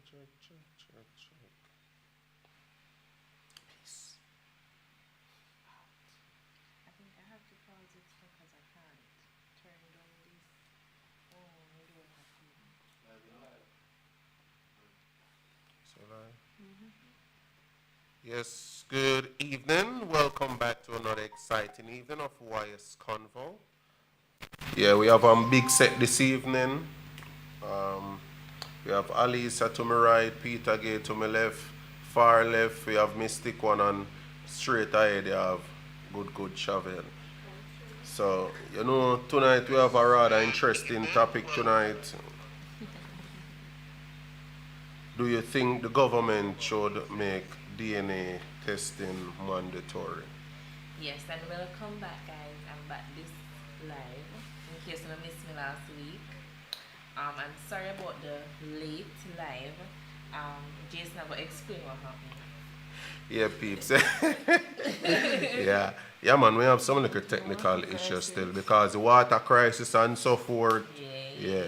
check. Peace. I think I have to pause it because I can't turn down this. Oh, I don't have So yes, good evening. Welcome back to another exciting evening of YS Convo. Yeah, we have a big set this evening. We have Alisa to my right, Peter Gay to my left, far left. We have Mystic One, and straight ahead you have good Shovel. So, tonight we have a rather interesting topic tonight. Do you think the government should make DNA testing mandatory? Yes, and welcome back, guys. I'm back this live. In case you missed me last week, I'm sorry about the late live. Jason, I'm gonna explain what happened. Yeah, peeps. yeah, man. We have some little technical issues still because the water crisis and so forth.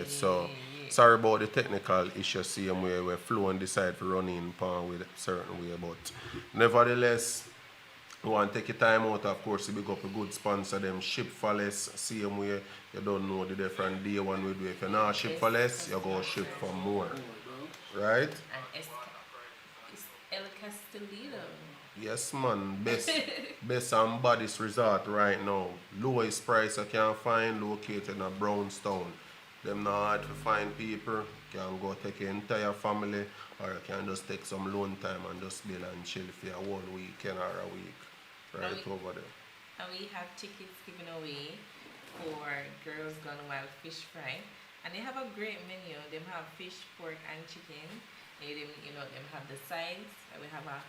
So sorry about the technical issues. Same way we're flow and decide to run in pan with a certain way, but nevertheless. We want to take your time out, of course, to big up a good sponsor, them Ship for Less, same way, you don't know the different day one we do. If you're not ship for less, you go ship for more. Right? And El Castellito. Yes, man. Best and baddest resort right now. Lowest price you can find, located in a Brownstown. Them not hard to find people. You can go take your entire family, or you can just take some loan time and just bill and chill for a whole weekend or a week. Right over there. And we have tickets given away for Girls Gone Wild Fish Fry. And they have a great menu. They have fish, pork, and chicken. They have the sides. And we have a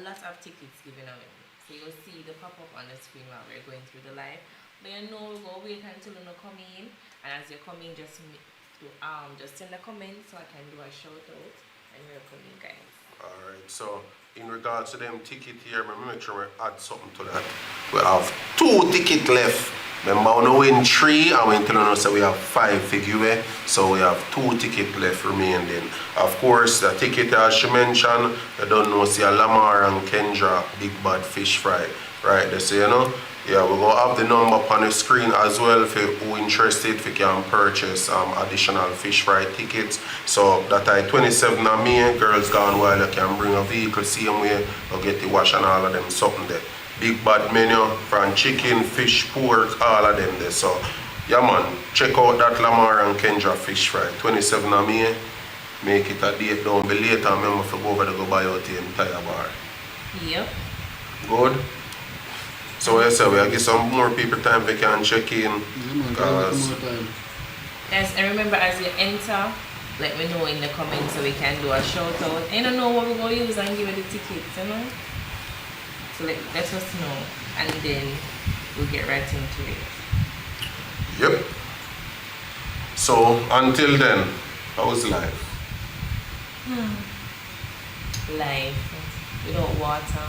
lot of tickets given away. So you'll see the pop-up on the screen while we're going through the live. But we'll go wait until you come in. And as you come in, just send a comment so I can do a shout out. And welcome you guys. Alright, so in regards to them ticket here, make sure we add something to that. We have 2 tickets left. Remember, we win 3 and we tell us that we have 5 figure. So we have 2 tickets left remaining. Of course, the ticket as she mentioned, you don't know, see a Lamar and Kendra Big Bad Fish Fry. Right there, so yeah, we're going to have the number up on the screen as well for who interested, if you can purchase additional fish fry tickets. So that I 27 of me, Girls Gone Wild, you can bring a vehicle, same way, or get the wash and all of them, something there. Big bad menu, from chicken, fish, pork, all of them there. So, yeah man, check out that Lamar and Kendra fish fry. 27 of me, make it a date down be later, remember to go over to go buy out the entire bar. Yep. Good? So I say we'll give some more people time they can check in. Yes, and remember as you enter, let me know in the comments so we can do a shout out. I don't know what we're going to use and give you the tickets, So let us know and then we'll get right into it. Yep. So until then, how's life? Life without water.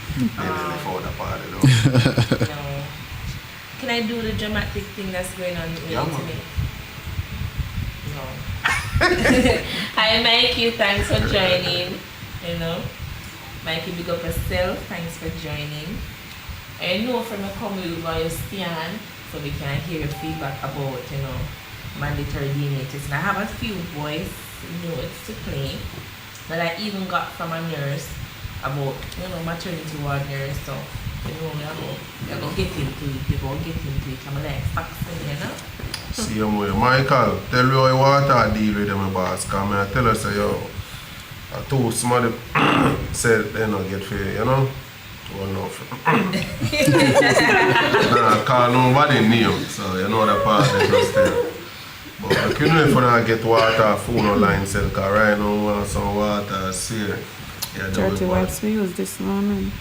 Before the party though. No. Can I do the dramatic thing that's going on with today? No. Hi Mikey, thanks for joining. Mikey, big up yourself, thanks for joining. I know from a comment where you stand, so we can hear your feedback about, mandatory DNA testing. I have a few voice notes to play that I even got from a nurse about, maternity ward nurse, so, we're going to get into it, I'm like, facts, Same way. Michael, tell me how you want to deal with them, boss, because I tell us, a two somebody said they don't get fair, Well, no. Nah, call nobody name, so you know that part they just there. But if you know if you don't get water, phone online, because right now we want some water, see. Yeah, 30 wipes we use this morning.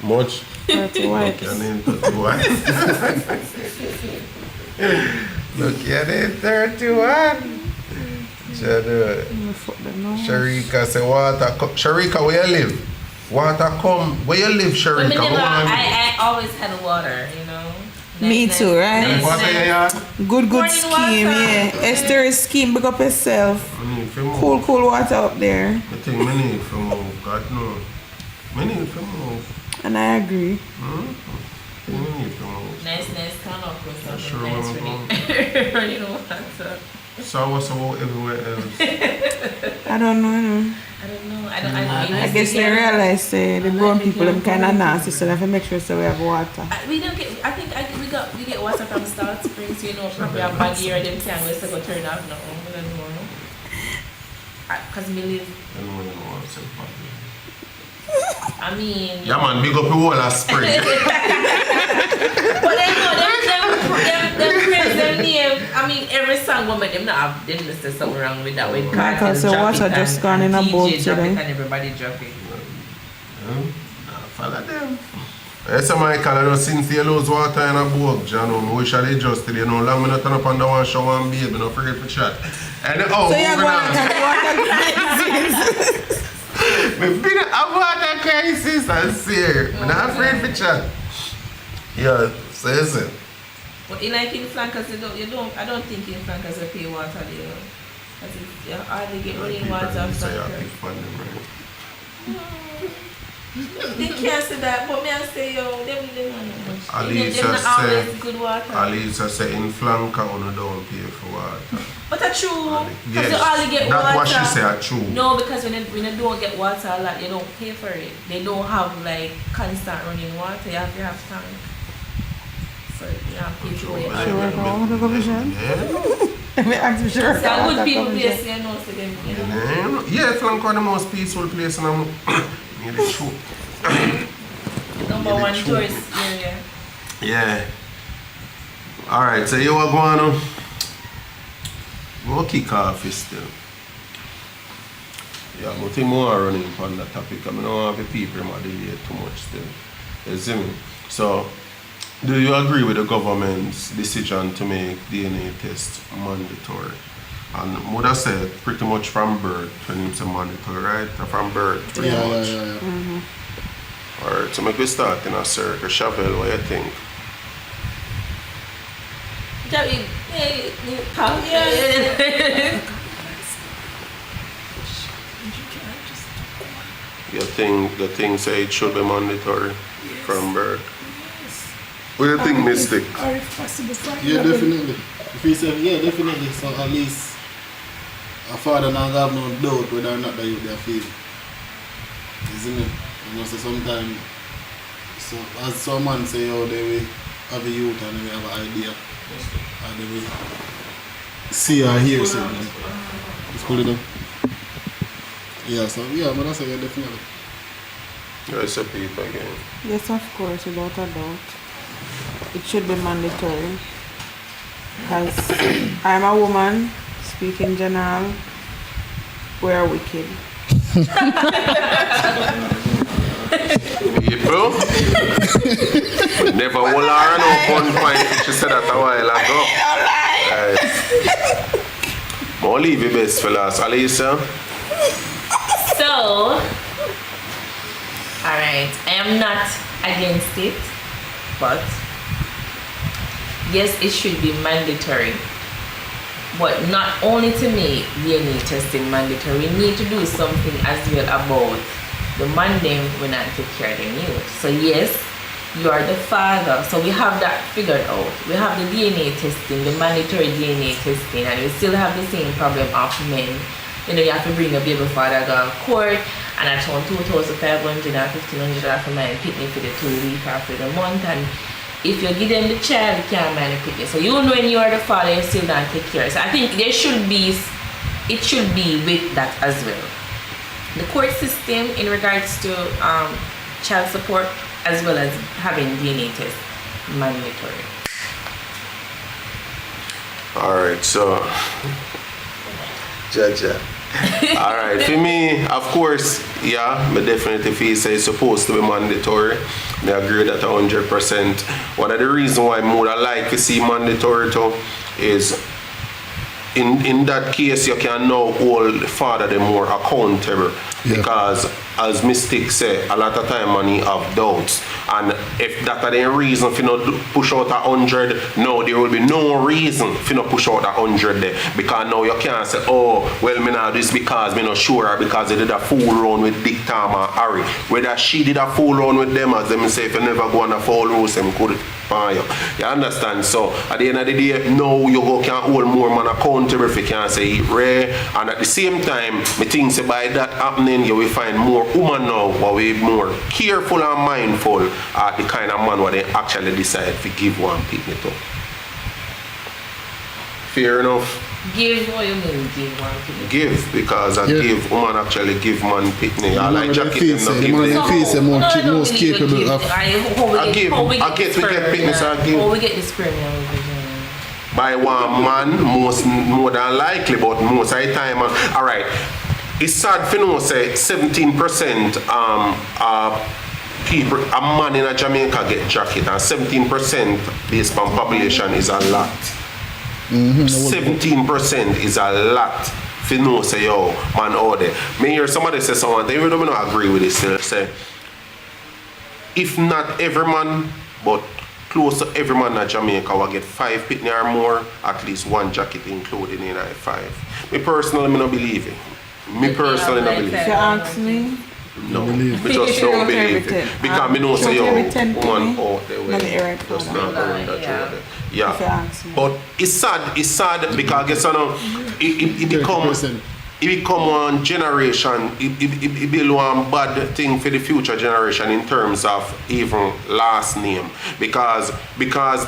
Much? 30 wipes. Look at it, 30 wipes. Look at it, 31. Sharika say water. Sharika, where you live? Water come. Where you live, Sharika? I always had water, Me Nice, too, nice. right? And what are you yard? Good Morning scheme, water. yeah. Esther's scheme, big up yourself. I need to move. Cool water up there. I think I need to move. God no. I need to move. And I agree. I need to move. Nice turn up with something Sure, nice mama. running. You know what? So what's about everywhere else? I don't know, you know. I don't know. I I guess they realize the brown people them kind of nasty, so they have to make sure so we have water. We don't get. I think we get water from Salt Springs. You know, probably a bad year. Them can we still go turn off now. I don't know. Cause me live. I don't know what's up. I mean. Yeah man, big up the whole of spring. But they know them praise them name. I mean, every song woman them not have them listen something wrong with that. When Michael, so water just gone in a boat DJ drop it today. and everybody drop it. Follow them. Yes, Michael, I know since they lose water in a boat, John, we shall adjust it. You know, long we not turn up under one shower and baby, not forget to chat. And oh, So you're moving going to on. water crisis. We've been a water crisis, I see. I'm not afraid to chat. Yeah, so is it. But in like in flankers, I don't think in flankers they pay water there. Because you hardly get running water People from say I flankers. pick fun them, right? They can't say that, but me I say yo, them don't know much. Alicia Them not always said- good water. Alisa say in flanker, you don't pay for water. But that's true. Because Yes, you hardly get that's water. what she said, true. No, because when you don't get water a lot, you don't pay for it. They don't have like constant running water. You have to have tank. So you have to pay for it. Sure, work on water commission. Yeah. Me ask me sure. It's a good people commission. place, you know, so them, you know. Yeah, flanker the most peaceful place in the need the truth. Number Yeah, one true. tourist area. Yeah. Alright, so you are going to we'll kick off this still. Yeah, but I think more running on that topic. I mean, I don't have the people might delay too much still. You see me? So, do you agree with the government's decision to make DNA tests mandatory? And would I say pretty much from birth when it's a mandatory, right? From birth, pretty much. Yeah. Alright, so make we start in a circle. Chapel, what do you think? You think say it should be mandatory from birth? What do you think, Mystic? Or if possible, Yeah, definitely. If you say, yeah, definitely. So at least a father not have no doubt whether or not that you they feel. Isn't it? You know, so sometimes, so as someone say, oh, they will have a youth and they will have an idea. And they will see or hear something. Just pull it up. Yeah, so yeah, but that's yeah, definitely. Yes, a people again. Yes, of course, without a doubt. It should be mandatory. Because I'm a woman, speaking general, we're wicked. People? Never will learn no one point. She said that a while ago. Right. I'll leave you best for last. Alisa? So, alright, I am not against it, but yes, it should be mandatory. But not only to make DNA testing mandatory, we need to do something as well about the man them when I take care of them youth. So yes, you are the father, so we have that figured out. We have the DNA testing, the mandatory DNA testing, and we still have the same problem of men. You know, you have to bring a baby father to court, and I found 2,500 or 1,500 for my kidney for the 2 weeks or for the month. And if you give them the child, you can't mind the kidney. So you know when you are the father, you still don't take care. So I think it should be with that as well. The court system in regards to child support as well as having DNA tests mandatory. Alright, so Jaja. Alright, for me, of course, yeah, but definitely feel say it's supposed to be mandatory. I agree that 100%. One of the reasons why I would like to see mandatory too is in that case you can now hold the father them more accountable. Yeah. Because as Mystic say, a lot of time money have doubts. And if that are the reason for not push out 100, no, there will be no reason for not push out 100 there. Because now you can't say, oh, well, me now this because me not sure, or because they did a fool run with Dick, Tom, and Harry. Whether she did a fool run with them, as them say, if you never go on a foul rose, them could pan you. You understand? So at the end of the day, no, you go can hold more man accountable if you can say it rare. And at the same time, me think say by that happening, you will find more women now who will be more careful and mindful at the kind of man where they actually decide to give one picnic to. Fair enough. Give what you mean, give one picnic. Give, because I give woman actually give man picnic. I like jacket them not give man them. face most capable of. I get picnic, so I give. How we get the sperm now? By one man, more than likely, but most of the time, alright. It's sad for no say 17% people, a man in Jamaica get jacket, and 17% based on population is a lot. 17% is a lot. For no say yo, man out there. Me hear somebody say someone, they really don't agree with this. They say, if not every man, but close to every man in Jamaica will get 5 picnic or more, at least one jacket included in that 5. Me personally, me not believe it. Me personally not believe If you it. ask me, No, me just don't believe it. Because me know say yo, woman out there will just not go in that journey. if you Yeah. ask me. But it's sad because I guess you know, it become one generation, it build one bad thing for the future generation in terms of even last name. Because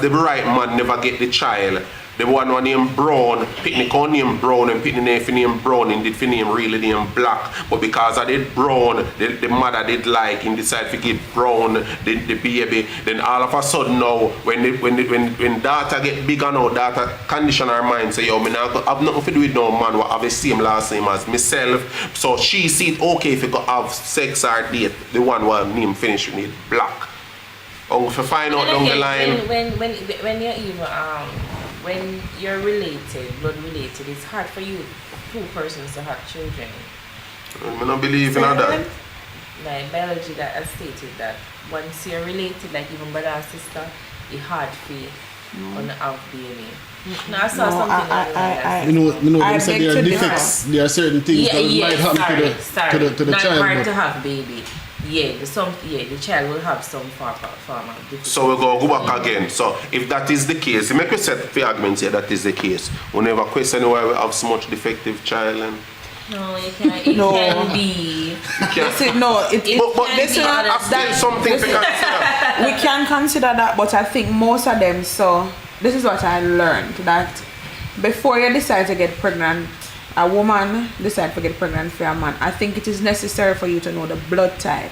the right man never get the child. The one named Brown, picnic on name Brown and picnic name Brown and did for name really name Black. But because I did Brown, the mother did like and decide to give Brown the baby. Then all of a sudden now, when daughter get bigger now, daughter condition her mind say, yo, me not have nothing to do with no man who have the same last name as myself. So she see it okay if you go have sex or date, the one who name finish with it Black. If you find out down the line. When you're even when you're related, blood related, it's hard for you, 2 persons to have children. I don't believe in that. Like biology that has stated that once you're related, like even brother and sister, it's hard for you on the have baby. No, I saw something like that. You know, I them say there are beg to defects. There are certain things that might happen to the Not child. hard to have baby. The child will have some form of difficulty. So we go back again. So if that is the case, make we set for argument here that is the case. We never question why we have so much defective child. And No, it can be. That's something to consider. We can consider that, but I think most of them, so this is what I learned, that before you decide to get pregnant, a woman decide to get pregnant for a man, I think it is necessary for you to know the blood type,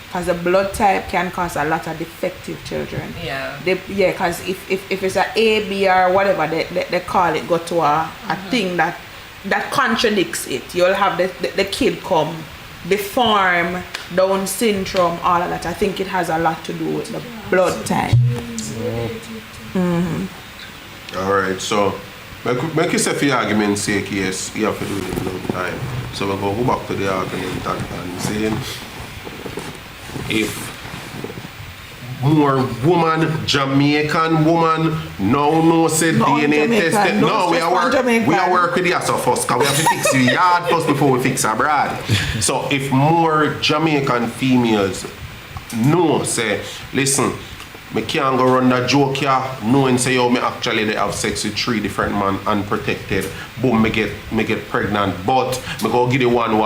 because the blood type can cause a lot of defective children. Yeah. Because if it's a A, B, or whatever they call it, go to a thing that contradicts it. You'll have the kid come deform, Down syndrome, all of that. I think it has a lot to do with the blood type. Alright, so make you say for your argument's sake, yes, you have to do it in long time. So we're going to go back to the argument and saying if more woman, Jamaican woman, no say DNA tested. No, we are work with the ass first, because we have to fix the yard first before we fix abroad. So if more Jamaican females know say, listen, me can't go run that joke here, knowing say yo me actually they have sex with 3 different men unprotected. Boom, me get pregnant, but me go give the one who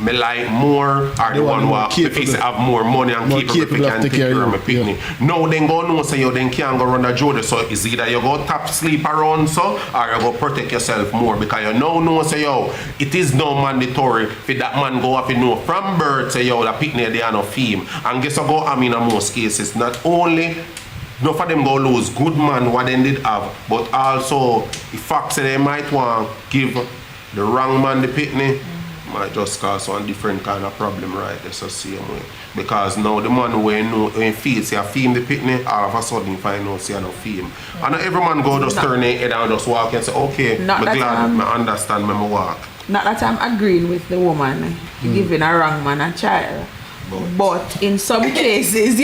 me like more, or the one who if have more money and capable can take care of my picnic. Now then go know say yo then can't go run that joke. So it's either you go tap sleep around so, or you go protect yourself more, because you now know say yo it is no mandatory for that man go up and know from birth say yo that picnic they are no fame. And guess what go I mean in most cases, not only enough of them go lose good man what they did have, but also the fact that they might want give the wrong man the picnic might just cause one different kind of problem right there, so same way. Because now the man when feels he fame the picnic, all of a sudden he find out he no fame. And not every man go just turn their head and just walk and say, okay, I'm glad I understand me walk. Not that I'm agreeing with the woman giving a wrong man a child, But in some cases,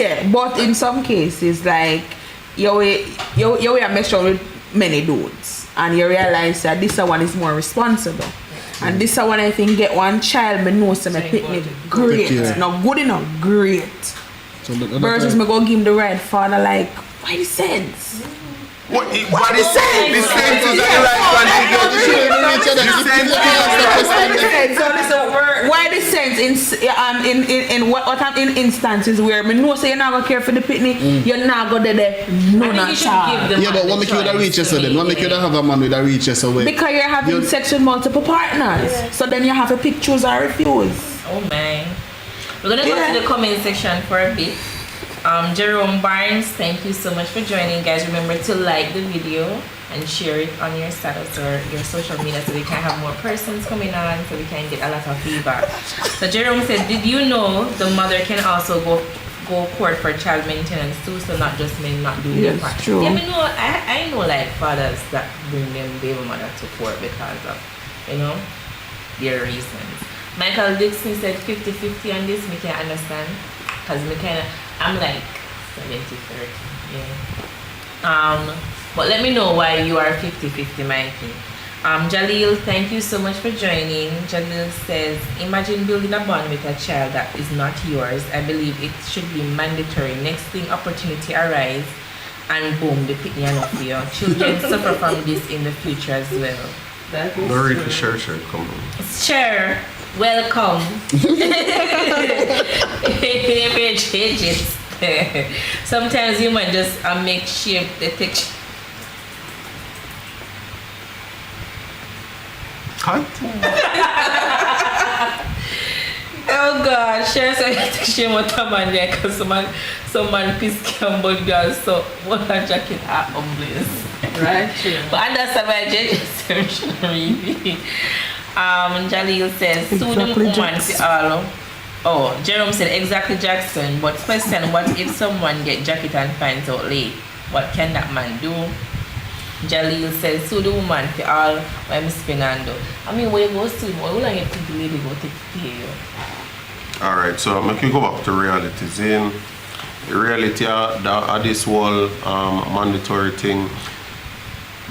like you are messing with many dudes, and you realize that this one is more responsible. And this one I think get one child, me know some pick me great. Not good enough, great. So versus me go give him the right father, like, why the sense? What the sense? The sense is that you like why the sense in instances where me know say you're not gonna care for the picnic, you're not gonna there no not child. Yeah, but what make you the reaches then? What make you have a man with a reaches away? Because you're having sex with multiple partners. Yeah. So then you have to pick, choose or refuse. Oh man. We're gonna go to the comment section for a bit. Jerome Barnes, thank you so much for joining, guys. Remember to like the video and share it on your status or your social media so we can have more persons coming on, so we can get a lot of feedback. So Jerome said, did you know the mother can also go court for child maintenance too, so not just men not doing their part? True. Yeah, I know like fathers that bring them baby mother to court because of, their reasons. Michael Dixon said 50-50 on this, me can understand. Because I'm like 70-30, yeah. But let me know why you are 50-50, Mikey. Jaleel, thank you so much for joining. Jaleel says, imagine building a bond with a child that is not yours. I believe it should be mandatory. Next thing, opportunity arise, and boom, they pick me up for you. Children suffer from this in the future as well. That is true. Sure, come on. Sure. Welcome. If you change it. Sometimes you might just make shape the texture. Cut? Oh God, share some shame what a man there because someone piss can but girls so what a jacket are homeless. Right. But understand my generation really. Jaleel says, sue the woman for all. Oh, Jerome said, exactly Jackson. But question, what if someone get jacket and finds out late? What can that man do? Jaleel says, sue the woman for all I'm spinando. I mean, where you go sue, why will I get to the lady go take care of you? Alright, so make you go back to reality. In reality, this whole mandatory thing,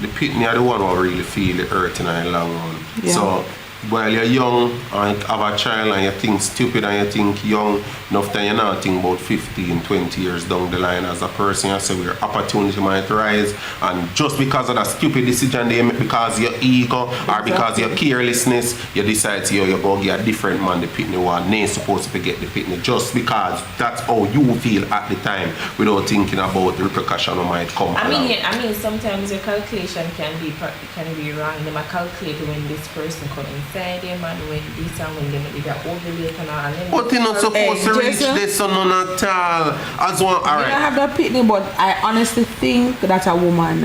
the pitney are the one who really feel the hurt in the long run. Yeah. So while you're young and have a child and you think stupid and you think young, enough time you're not think about 15, 20 years down the line as a person, you say where opportunity might rise, and just because of that stupid decision they make because of your ego or because of your carelessness, you decide to you go get a different man the pitney one, they ain't supposed to get the pitney just because that's how you feel at the time without thinking about the repercussion that might come along. I mean sometimes your calculation can be wrong. They might calculate when this person comes inside them and when this and when they get ovulate and all. But you're not supposed to reach this so none at all. As one, alright. I have that pitney, but I honestly think that a woman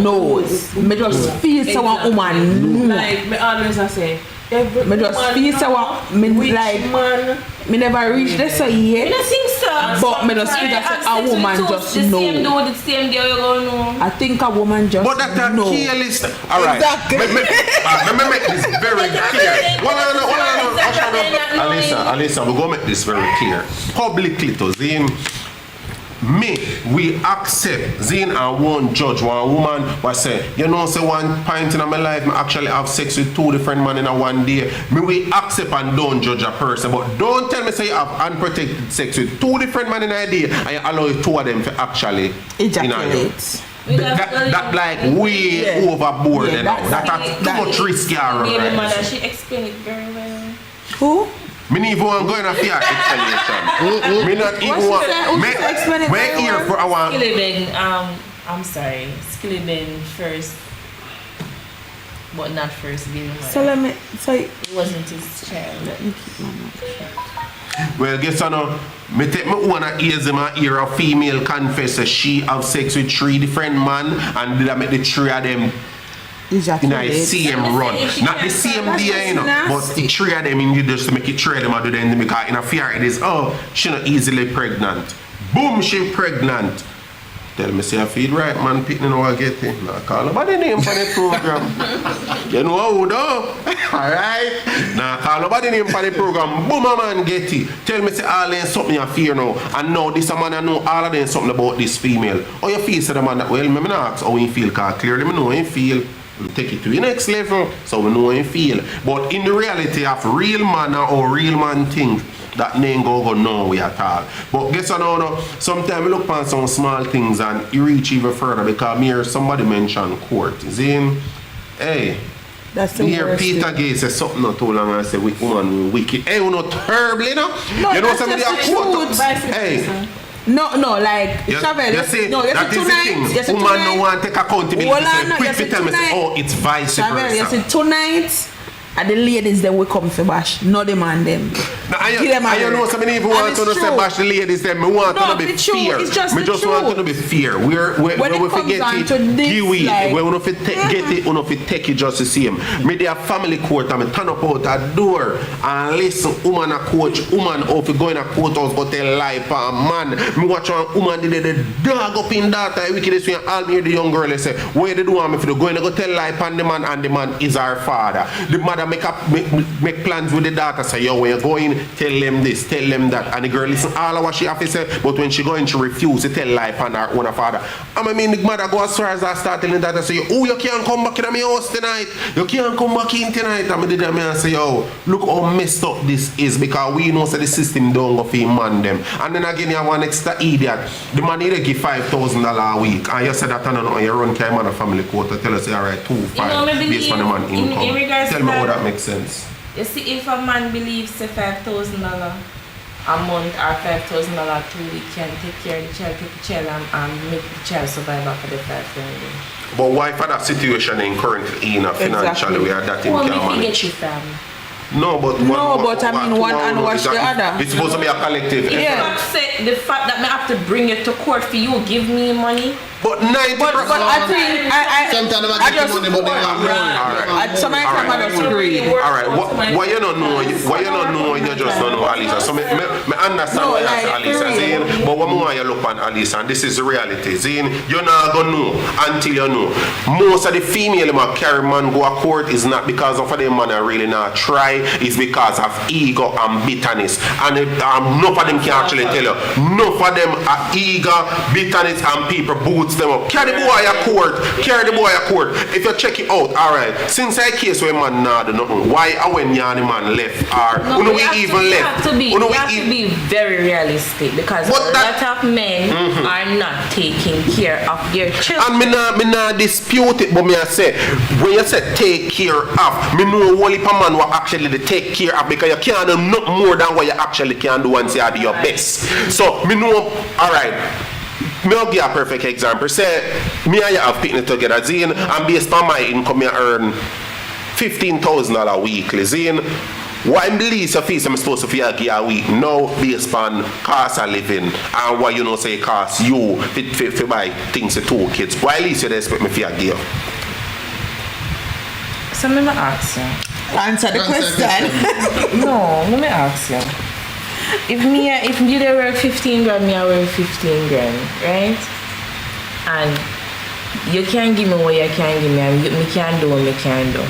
knows. Me just feel so a woman know. Like me always say, me just feel so me like man. Me never reached this so yet. I don't think so. But me just feel that a woman just know. The same day you go know. I think a woman just know. But that's a careless. Alright. Exactly. Let me make this very clear. Alisa, we're going to make this very clear. Publicly to Zin. We accept Zin and won't judge one woman but say, say one point in my life I actually have sex with two different men in a one day. We accept and don't judge a person, but don't tell me say you have unprotected sex with two different men in a day and you allow two of them to actually ejaculate. That like way overboard now. That's too much risky. Baby mother, she explained it very well. Who? Me not even want to go in a fear explanation. Me not even want to explain it. We're here for our I'm sorry, Skillibin first, but not first baby mother. So let me it wasn't his child. Let me keep my mouth shut. Well, guess what now? Me take my own ears in my ear a female confess that she have sex with 3 different men and did I make the 3 of them in the same run. Not the same day, but the 3 of them in just to make it 3 of them do then because in a fear it is, she not easily pregnant. Boom, she pregnant. Tell me say I feel right, man, picking no I get it. Now call nobody name for the program. You know how though? Alright? Now call nobody name for the program. Boom a man get it. Tell me say all them something you fear now. And now this a man I know all of them something about this female. How you feel say the man that well me not ask how you feel, cause clearly me know how you feel. We take it to the next level so we know how you feel. But in the reality of real man or real man think that name go nowhere at all. But guess what now? Sometimes we look on some small things and you reach even further because me hear somebody mention court. See? Hey. That's the Here worst Peter thing. Gay says something not too long and say we woman we wicked. Hey, we not terrible, you know? No, you know that's somebody just a the quote. truth. Hey. No, like You Chavez, see, no, that is the thing. Woman no want to take accountability. Hold on, So no, quick you to see tell me, say, tonight- oh, it's vice Chavez, you versa. see tonight, and the ladies them will come for bash, not the man them. Now, I Give them a you know, word. some even And want it's to say true. bash the ladies, them. Me want No, to be it's true. fair. It's just Me the just want truth. to be fair. When When it we comes forget down it, to this, give it. like- When we get it, we take it just the same. Me there family court and me turn up out that door and listen, woman a coach, woman out fi go in a courthouse go tell lie pa man. Me watch one woman did the dog up in that wickedest way and all me hear the young girl they say, what you do want me for go in and go tell lie pan the man and the man is our father. The mother make plans with the daughter say, yo, when you go in, tell them this, tell them that. And the girl listen all of what she have to say, but when she go in, she refuse to tell lie pan her own father. I mean, the mother go as far as I start telling that, I say, oh, you can't come back in my house tonight. You can't come back in tonight. And I did that, and say, yo, look how messed up this is because we know that the system don't go for man them. And then again, you have one extra idiot. The man need to give $5,000 a week. And you say that, and you run care man a family court to tell us, all right, 2-5 based on the man income. in regards Tell to me how that- that makes sense. You see, if a man believes say $5,000 a month or $5,000 2 week can take care of the child, take the child and make the child survive after the 5,000. But why for that situation in currently in a financially Exactly. where that thing Well, can if you manage? get you from. No, but No, but I mean one and wash the other. It's supposed to be a collective effort. Yeah. The fact that I have to bring you to court for you give me money. But 90%. But I think Sometimes they I get just money, but they want money. Alright. sometimes I just agree. Alright, why you don't know? Why you don't know? You just don't know Alisa. So me understand No, why you like, say Alisa, for real. Zane. But what more you look on Alisa, and this is the reality, Zane. You're not gonna know until you know. Most of the female that carry man go to court is not because of them man are really not try. It's because of ego and bitterness. And none of them can actually tell you. None of them are ego, bitterness, and people boots them up. Carry the boy a court. Carry the boy a court. If you check it out, alright. Since I case where man not do nothing, why when you and the man left or No, we you have even to, you left? have to be, You know you we have to be very realistic because What a that- lot of men are not taking care of their children. And me not dispute it, but me I say, when you say take care of, me know only per man what actually they take care of because you can't do nothing more than what you actually can do once you do your best. So me know, alright. Me I'll give you a perfect example. Say, me and you have picnic together, Zine, and based on my income, I earn $15,000 weekly, Zine. What the least of fees I'm supposed to feel give a week now based on cost of living and what you know say cost you fit buy things to 2 kids. Why at least you expect me to give? So let me ask you. Answer the question. No, let me ask you. If you dey work 15 grand, me I work 15 grand, right? And you can't give me what you can give me, and me can't do what me can do.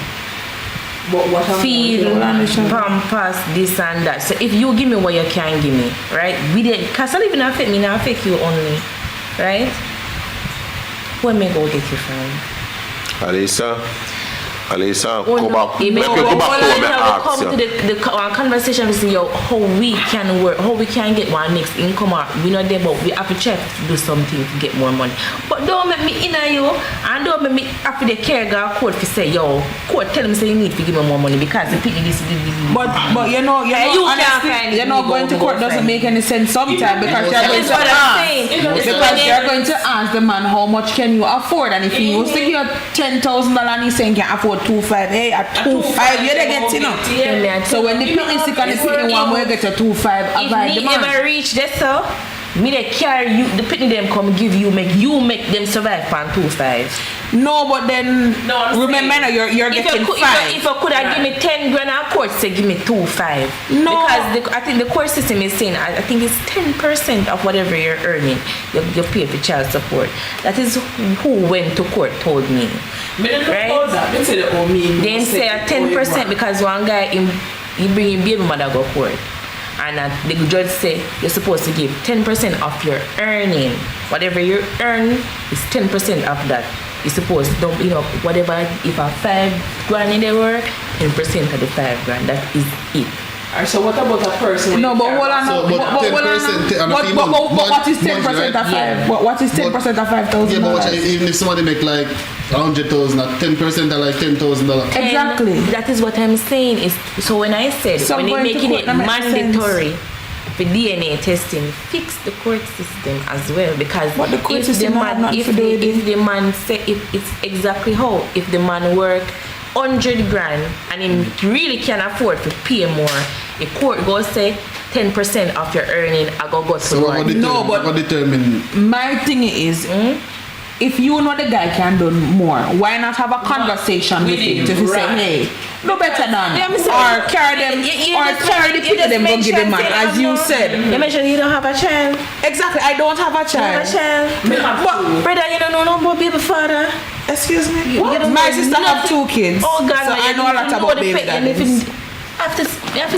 But what Feed, pampers, this and that. So if you give me what you can give me, right? We did, cause it even affect me, now affect you only, right? Where me go get you from? Alisa, Oh, go no. back. Even Make me go back home and ask come to you. the conversation with you, how we can work, how we can get one next income. We not there, but we have to try to do something to get more money. But don't make me in you, and don't make me after the care girl court to say, yo, court tell me say you need to give me more money because the people this. But you know, you can't honestly, find you know, me going to go court doesn't find make any sense sometimes because you're going That's to what I'm ask. saying. Because you're going to ask the man how much can you afford, and if he used to give you $10,000 and he's saying can afford 2.5, hey, at 2.5 you they get enough. Yeah. So when the picnic sick and the picnic one will get a 2.5, avoid the If me man. ever reach this, so me they carry you, the picnic them come give you, make them survive on 2.5. No, but then No, I'm remember saying, now you're getting five. If I could have give me 10 grand, our court say give me 2.5. No. Because I think the court system is saying I think it's 10% of whatever you're earning you pay for child support. That is who went to court told me. Right? They say a 10% because one guy he bring him baby mother go court. And the judge say you're supposed to give 10% of your earning. Whatever you earn is 10% of that. You're supposed to, whatever, if a 5 grand in the work, 10% of the 5 grand. That is it. Alright, so what about a person? No, but hold on. So, but 10% what is 10% of 5? Yeah. What is 10% of 5,000? Yeah, but watch, even if somebody make like 100,000, 10% are like $10,000. Exactly. And that is what I'm saying. Is so when I said So when they're going to making court, it that makes mandatory for DNA testing, fix the court system as well, because But the court if system the have man nothing if to do with if the man say if it's exactly how if the man work 100 grand and he really can afford to pay more, the court goes say 10% of your earning I go So to what work. would determine? My thing is, if you know the guy can do more, why not have a conversation with him to say, hey, no better than, or carry them, or carry the people them go give them man, as you said. You mentioned you don't have a child. Exactly, I don't have a You have child. a child. But brother, you don't know no more baby father. Excuse me. You don't My know sister have nothing. 2 kids, Oh God, so I know a lot about baby daddies.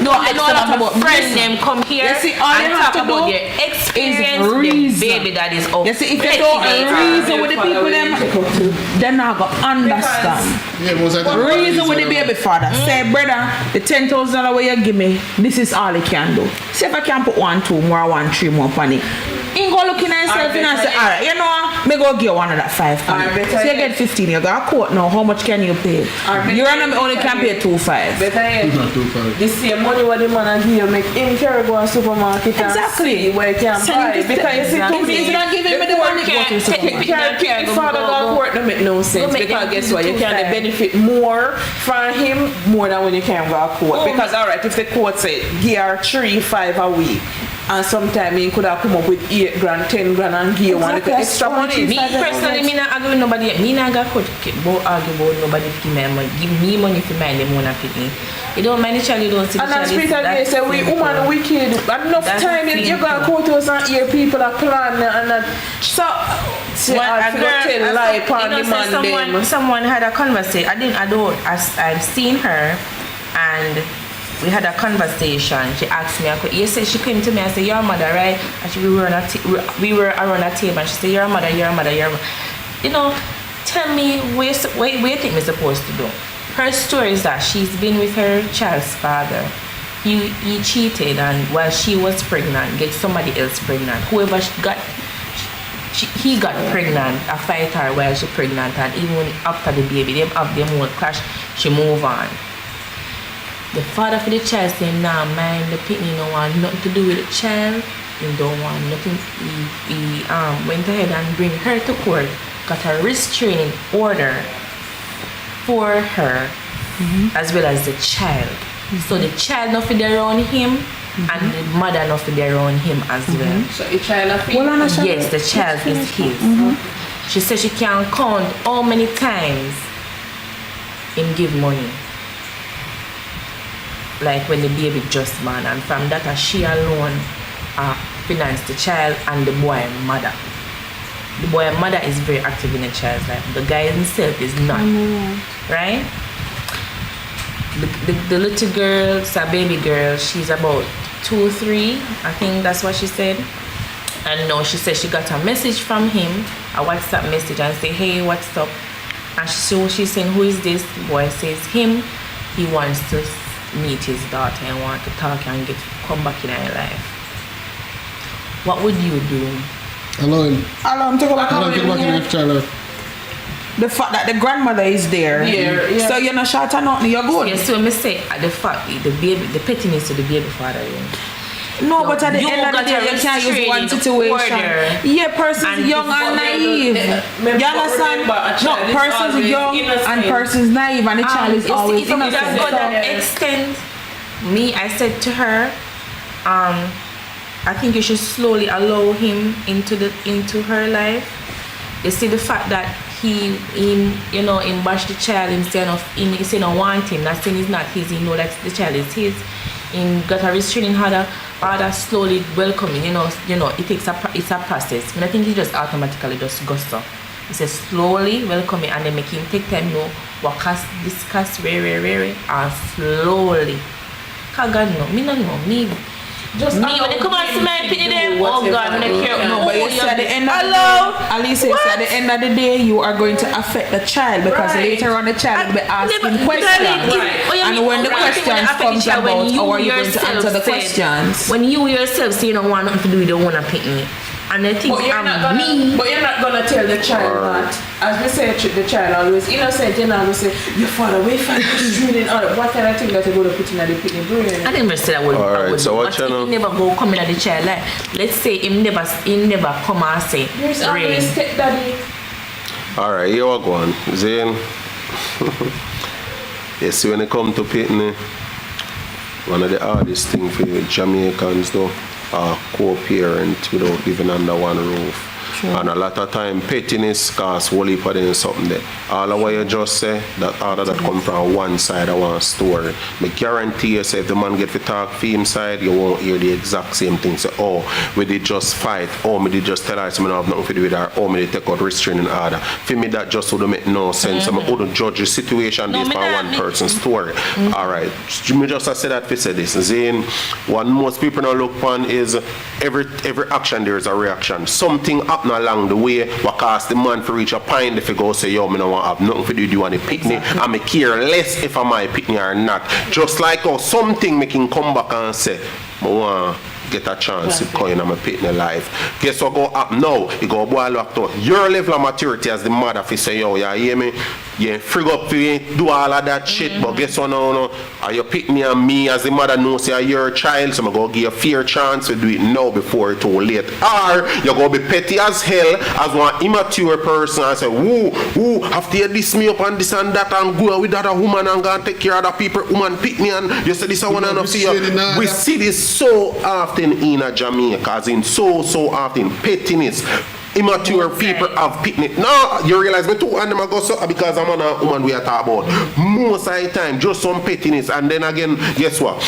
No, I know a lot about friends. Them come here You see, all and you have talk to about do their experience, is reason. their baby daddies. Oh, You see, if you don't reason with the people them, then I go understand. Yeah, most of the time. Reason with the baby father. Say, brother, the $10,000 way you give me, this is all he can do. See if I can put 1, 2 more, 1, 3 more on it. He go looking at himself and say, alright, you know, me go give one of that 5 pounds. So you get 15, you got a quote now, how much can you pay? You only can pay 2.5. Better yet, Not too far. the same money what the man and give make him carry go to supermarket Exactly. and see where he can So buy. you Because you see, to Exactly. me, Instead of giving me the money, court go to supermarket. can't pick the father go to court, don't make no sense. Don't make Because them guess do what, you two can sides. benefit more from him more than when you can go to court. Because alright, if the court say give her 3, 5 a week, and sometimes he could have come up with 8 grand, 10 grand and give one little extra money. Me personally, me not argue with nobody. Me not go court argue about nobody for my money. Give me money for my them wanna pick me. You don't mind the child, you don't see the And child. as Peter Gay said, we woman wicked. Enough That's time you simple. go to court house and hear people are plan and that. So, I forgot to tell lie upon the man them. Someone had a conversation. I've seen her, and we had a conversation. She asked me, you said she came to me and said, "Your mother, right?" And we were around a table, and she said, "Your mother, your mother, your mother." You know, tell me what you think we're supposed to do. Her story is that she's been with her child's father. He cheated, and while she was pregnant, get somebody else pregnant. Whoever he got pregnant, a fighter while she pregnant, and even after the baby, them have them whole clash, she move on. The father for the child said, nah, mind the pitney don't want nothing to do with the child. He don't want nothing. He went ahead and bring her to court, got a restraining order for her, as well as the child. So the child not for their own him, and the mother not for their own him as well. So you trying to feel? Yes, the child is his. She said she can count how many times him give money. Like when the baby just born, and from that she alone finance the child and the boy mother. The boy mother is very active in the child's life. The guy himself is not. Right? The little girl, it's a baby girl, she's about 2, 3, I think that's what she said. And now she said she got a message from him, a WhatsApp message, and say, hey, what's up? And so she's saying, who is this? The boy says him. He wants to meet his daughter and want to talk and come back in her life. What would you do? Allow him. Allow him to go back Allow him to go back in her child. The fact that the grandmother is there, Yeah. so you're not short or nothing, you're good. Yes, so me say the fact the pettiness to the baby father. Yeah. No, but at the You end of the got day, a you can't use one restraining situation. order. Yeah, person's And young and naive. You understand? No, person's young and person's naive, and the child is You see, always if you could have innocent. got that extent, I said to her, I think you should slowly allow him into her life. You see, the fact that he bash the child instead of he say no want him. That thing is not his. He know that the child is his. He got a restraining order slowly welcoming. It's a process. And I think he just automatically just goes so. He says slowly welcoming and then make him take time what discuss very and slowly. Cause God no, me no know me. Just me when they come and see my pity them, oh God, when I care. No, but you see at the end of the day, Alicia says at the end of the day, you are going to affect the child because later on the child will be asking questions. And when the questions comes about, how are you going to answer the questions? When you yourself say you don't want nothing to do, you don't want to pick me. And I think But you're not gonna tell the child that, as we say, the child always innocent, you're not gonna say, your father, wait for this dreaming, or what kind of thing that you're gonna put in the picnic brain. I didn't say that would. Alright, so what you know? He never go come in at the child. Like, let's say he never come and say, There's always stepdaddy. Alright, here we go on. Zane. You see, when it comes to pitney, one of the hardest things for Jamaicans though, are co-parent without living under one roof. Sure. And a lot of time pettiness cause whole heap of them something there. All of what you just say, that all of that come from one side of one story. I guarantee you say if the man get to talk for him side, you won't hear the exact same thing. Say, oh, we did just fight, oh, me did just tell her so I don't have nothing to do with her, oh, me did take out restraining order. For me that just would make no sense. I wouldn't judge the situation based on one person's story. Alright. Me just say that for say this. Zane, what most people now look upon is every action there is a reaction. Something happen along the way what cause the man for reach a point if he go say yo me no want have nothing to do with the picnic and me care less if I'm my picnic or not. Just like how something making come back and say I want get a chance to come in my picnic life. Guess what go up now? You go boil up to your level of maturity as the mother if you say yo you hear me? You frig up for you do all of that shit but guess what now? Are you picnic and me as the mother know say you're a child so I'm going to give you a fair chance to do it now before it's too late. Or you're going to be petty as hell as one immature person and say who after you diss me up and this and that and go with that woman and go and take care of the people woman pick me and you say this one enough see you. We see this so often in Jamaica as in so often pettiness. Immature people have picnic. Now you realize me too and them go so because I'm on a woman we are talking about. Most of the time just some pettiness and then again guess what?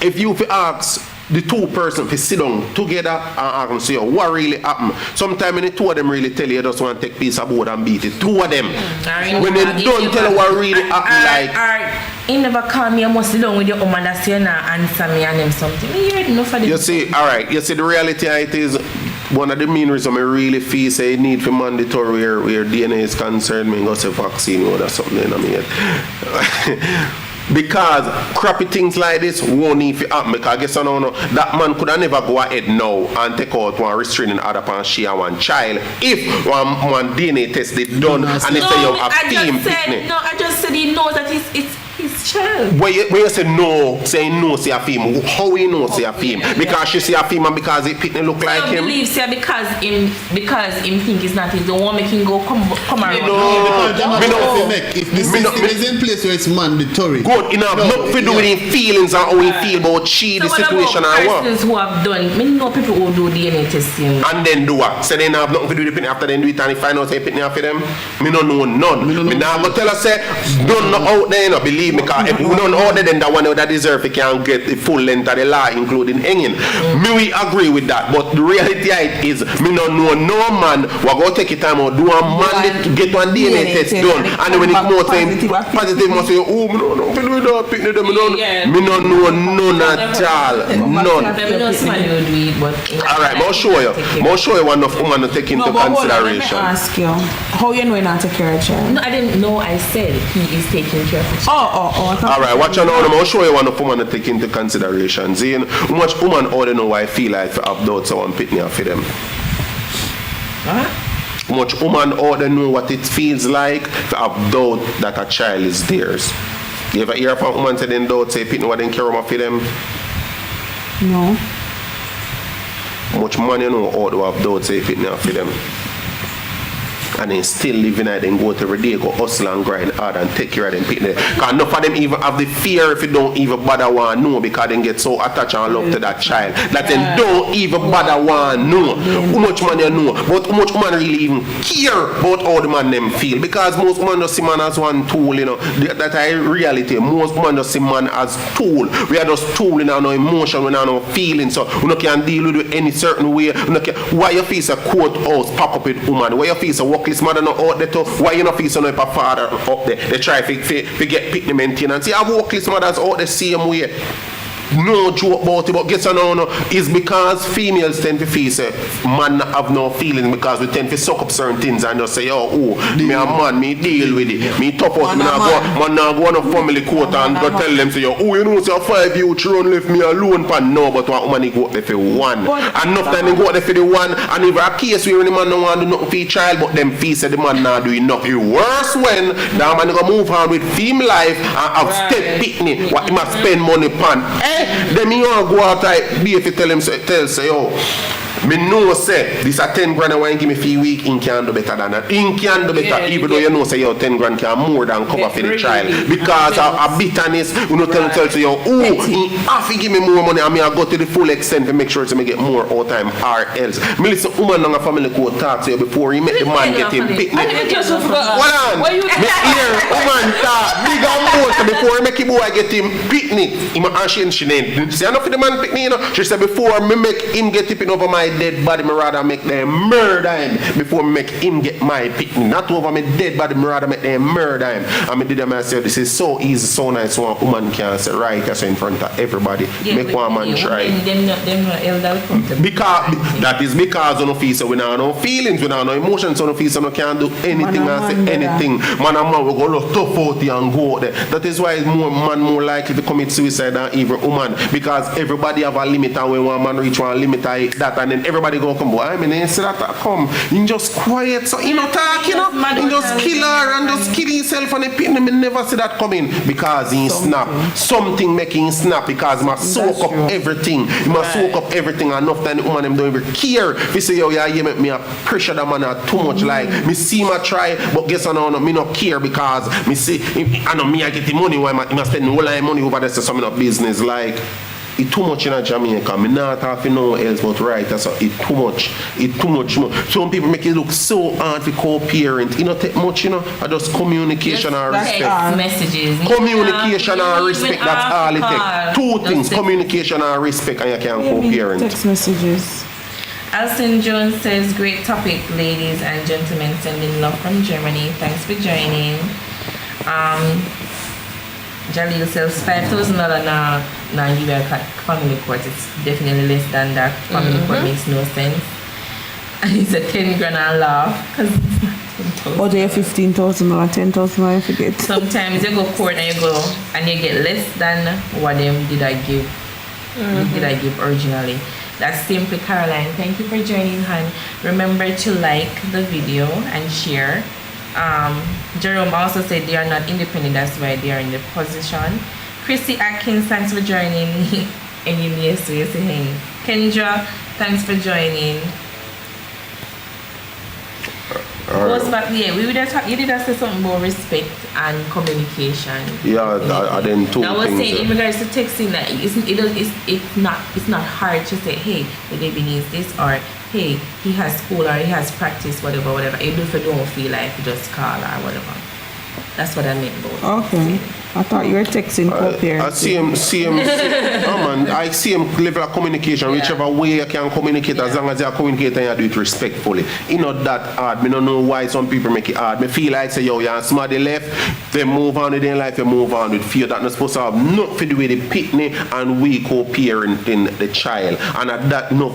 If you ask the two person to sit down together and ask them say what really happened. Sometimes when the two of them really tell you just want to take piece of board and beat it. Two of them. When they don't tell you what really happened he never call me, I must sit down with your woman that say nah answer me and them something. You ready enough for this? You see, alright, you see the reality it is one of the main reasons I really feel say need for mandatory where DNA is concerned, me go say vaccine or something in my head. Because crappy things like this won't need to happen because I guess no, that man could have never go ahead now and take out one restraining order upon she and one child if one DNA test is done and they say you have team picnic. No, I just said he knows that it's his child. When you say no, saying no see a film, how we know see a film? Because she see a film and because it picnic look like him? I believe say because him think it's not his, the one making go come around. If the system is in place where it's mandatory. Good, you know, nothing to do with his feelings and how he feel about she, the situation and what. Persons who have done, me know people who do DNA testing. And then do what? So they have nothing to do with the picnic after they do it and they find out say picnic for them? Me don't know none. Me now go tell her say, don't know out there, you know, believe me, because if we don't order them that one that deserve it can get the full length of the law, including hanging. Me we agree with that, but the reality is me don't know no man who go take it time out do a man to get one DNA test done, and then when it come out saying positive, must say, oh, me don't know, me don't know, picnic them, me don't know none at all, none. Alright, I'll show you one of woman to take into consideration. Let me ask you, how you know not to take care of a child? No, I didn't know. I said he is taking care of a child. Alright, watch out now. I'll show you one of woman to take into consideration. See, how much woman already know why I feel like to have doubts on picnic for them. How much woman already know what it feels like to have doubt that a child is theirs. You ever hear from a woman say they doubt say picnic what they care about for them? No. How much money you know how to have doubt say picnic for them? and then still living at them, go to every day, go hustle and grind hard and take care of them picnic. Because enough of them even have the fear if you don't even bother want know, because they get so attached and love to that child that they don't even bother want know how much man you know, but how much man really even care about how the man them feel. Because most man just see man as one tool, you know. That is reality. Most man just see man as tool. We are just tool in our no emotion, we have no feeling, so we no can deal with it any certain way. Why you feel a courthouse pack up with woman? Why you feel a workless mother not out there too? Why you not feel so no father up there? They try to get pick the maintenance. See, I workless mothers out the same way. No joke about it, but guess what now? It's because females tend to feel say man have no feelings, because we tend to suck up certain things and just say, oh, me a man, me deal with it. Me top out, man now go on a family court and go tell them, say, you know, say 5 year children left me alone for no, but one woman go up there for one. And enough time they go up there for the one, and if a case where the man don't want to do nothing for the child, but them feel say the man now do enough. It worse when the man go move on with female life and have step picnic, what he must spend money upon. Then me want go out like be if you tell him say yo, me know say this a 10 grand I want give me for a week, he can do better than that. He can do better, even though you know say yo 10 grand can more than cover for the child. Because a bitterness, you know tell say yo, he have to give me more money and me I go to the full extent to make sure to me get more all time or else. Me listen woman on a family court talk to you before he make the man get him picnic. Hold on, me hear woman talk big and bold before he make the boy get him picnic. And she name. See enough of the man picnic, you know. She said before me make him get tipping over my dead body, me rather make them murder him before me make him get my picnic. Not over my dead body, me rather make them murder him. And me did them and say, this is so easy, so nice. One woman can say right that's in front of everybody. Make one man try. Them not elder because that is because on no feel so we have no feelings, we have no emotions, on no feel so no can do anything and say anything. Man and man will go look tough out here and go out there. That is why more likely to commit suicide than even woman, because everybody have a limit, and when one man reach one limit that, and then everybody go come. I mean, instead of that come, you just quiet, so you know talk, you know, you just kill her and just kill himself and the me never see that coming because he snap. Something making him snap because he must soak up everything. He must soak up everything enough that the woman them don't even care. If you say yo, yeah, you make me a pressure that man too much. Like me see my try, but guess I know me not care because me see I know me I get the money why I must spend all my money over there to some of business. Like it's too much in Jamaica. Me not have no else but right. That's it's too much. It's too much. Some people make it look so hard to co-parent. You know, take much. You know, I just communication and respect. Messages. Communication and respect. That's all it takes. Two things: communication and respect, and you can co-parent. Text messages. Alison Jones says, great topic, ladies and gentlemen. Sending love from Germany. Thanks for joining. Jalil says $5,000 now you are family court. It's definitely less than that. Family court makes no sense. And he said 10 grand and laugh because it's not 10,000. Or they 15,000 or 10,000, I forget. Sometimes you go court and you go and you get less than what them did I give. Did I give originally? That's Simply Caroline. Thank you for joining, Han. Remember to like the video and share. Jerome also said they are not independent, that's why they are in the position. Chrissy Atkins, thanks for joining. And you yes, you say hey. Kendra, thanks for joining. Goes back, yeah, we would have talked, you did say something about respect and communication. Yeah, I didn't talk. I was saying in regards to texting that it's not hard to say, hey, the baby needs this, or hey, he has school or he has practice, whatever. Even if you don't feel like you just call or whatever. That's what I meant about. Okay. I thought you were texting co-parenting. I see him, man, I see him level of communication, whichever way you can communicate, as long as you communicate and you do it respectfully. It's not that hard. I don't know why some people make it hard. I feel like say, yo, you're somebody left, they move on with their life, they move on with fear. That's not supposed to have nothing to do with the picnic and we co-parenting the child. And at that, no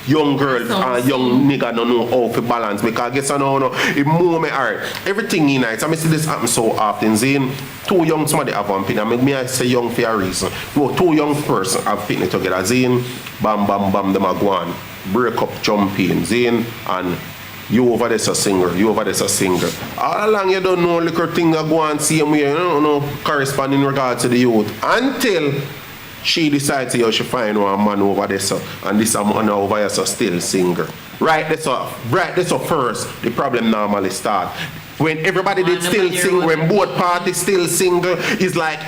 young girl and young nigga don't know how to balance, because I guess I don't know, it move me hard. Everything is nice. I see this happen so often, seeing two young somebody have one pin. I say young for a reason. Two young person have picnic together. Zane, bam, them are go on. Break up, jump in. Zane, and you over there's a singer. All along you don't know little thing that go on same way. You don't know correspond in regard to the youth. Until she decides yo, she find one man over there so, and this man over here so still single. Right, that's so first the problem normally start. When everybody did still single, when both parties still single, it's like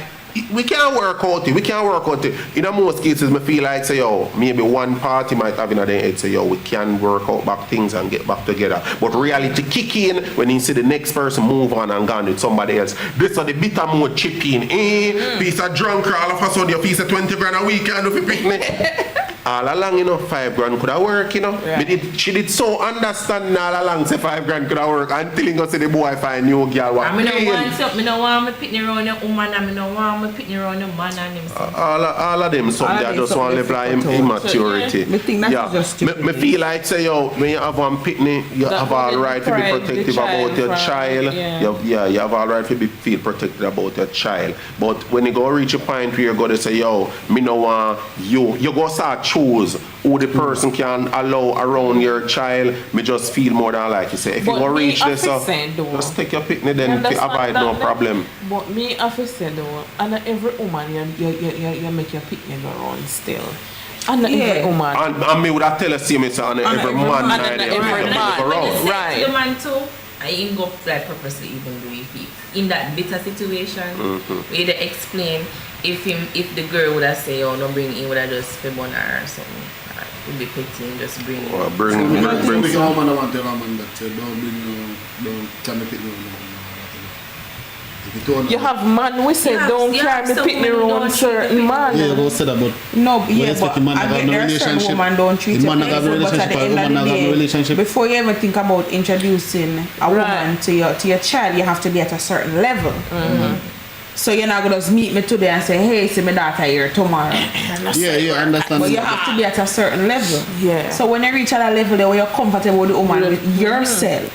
we can't work out it. In most cases, I feel like say yo, maybe one party might have in their head say yo, we can work out back things and get back together. But reality kick in when you see the next person move on and gone with somebody else. This is the bitter mode chip in. Piece of drunk all of a sudden your piece of 20 grand a week and if you pick me. All along, you know, 5 grand could have worked, you know. Yeah. She did so understand all along say 5 grand could have worked until you go see the boy find new girl. I don't want me pitting around the woman, I don't want me pitting around the man and him. All of them, some they just want to live like immaturity. So, yeah. Just me feel like say yo, when you have one pitney, you have all right to be protective about your child. Yeah, you have all right to be feel protective about your child. But when you go reach a point where you go to say yo, me no want you go start choose who the person can allow around your child. Me just feel more than like you say. If you go reach this up, just take your picnic then to avoid no problem. But me have to say though, and every woman you make your picnic around still. And every woman. And me would have tell us same it's on every man and every man. Right. The man too. I ain't go like purposely even do it. In that bitter situation, we either explain if the girl would have say, oh, no bring in, would have just film on her or something. Would be petty and just bring it. Well, bring a woman I want to tell a man that don't carry pick me you have man we say don't carry the pick me around certain man. Yeah, go say that, but no, yeah, but I get there certain woman don't treat you playful, but at the end of the day, before you ever think about introducing a woman to your child, you have to be at a certain level. So you're not gonna just meet me today and say, hey, see my daughter here tomorrow. Yeah, I understand. But you have to be at a certain level. Yeah. So when you reach at a level there where you're comfortable with the woman with yourself,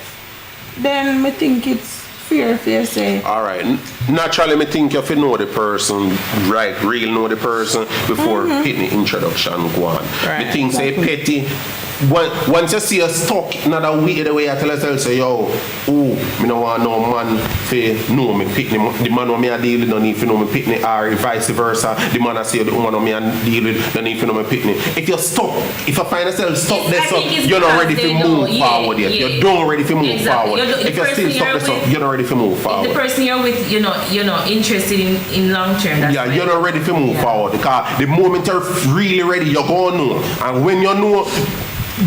then I think it's fair if you say. Alright. Naturally me think you have to know the person, right, real know the person before pitney introduction go on. Right. Me think say petty. Once you see us stuck in another way the way I tell yourself say yo, me no want no man for know me pitney. The man who me a deal with don't need to know me pitney or vice versa. The man I say the woman who me a deal with don't need to know me pitney. If you're stuck, if you find yourself stuck there so you're not ready to move forward yet. You don't ready to move forward. If you're still stuck there so you're not ready to move forward. If the person you're with, you're not interested in long term. Yeah, you're not ready to move forward because the moment you're really ready, you're gonna know. And when you know,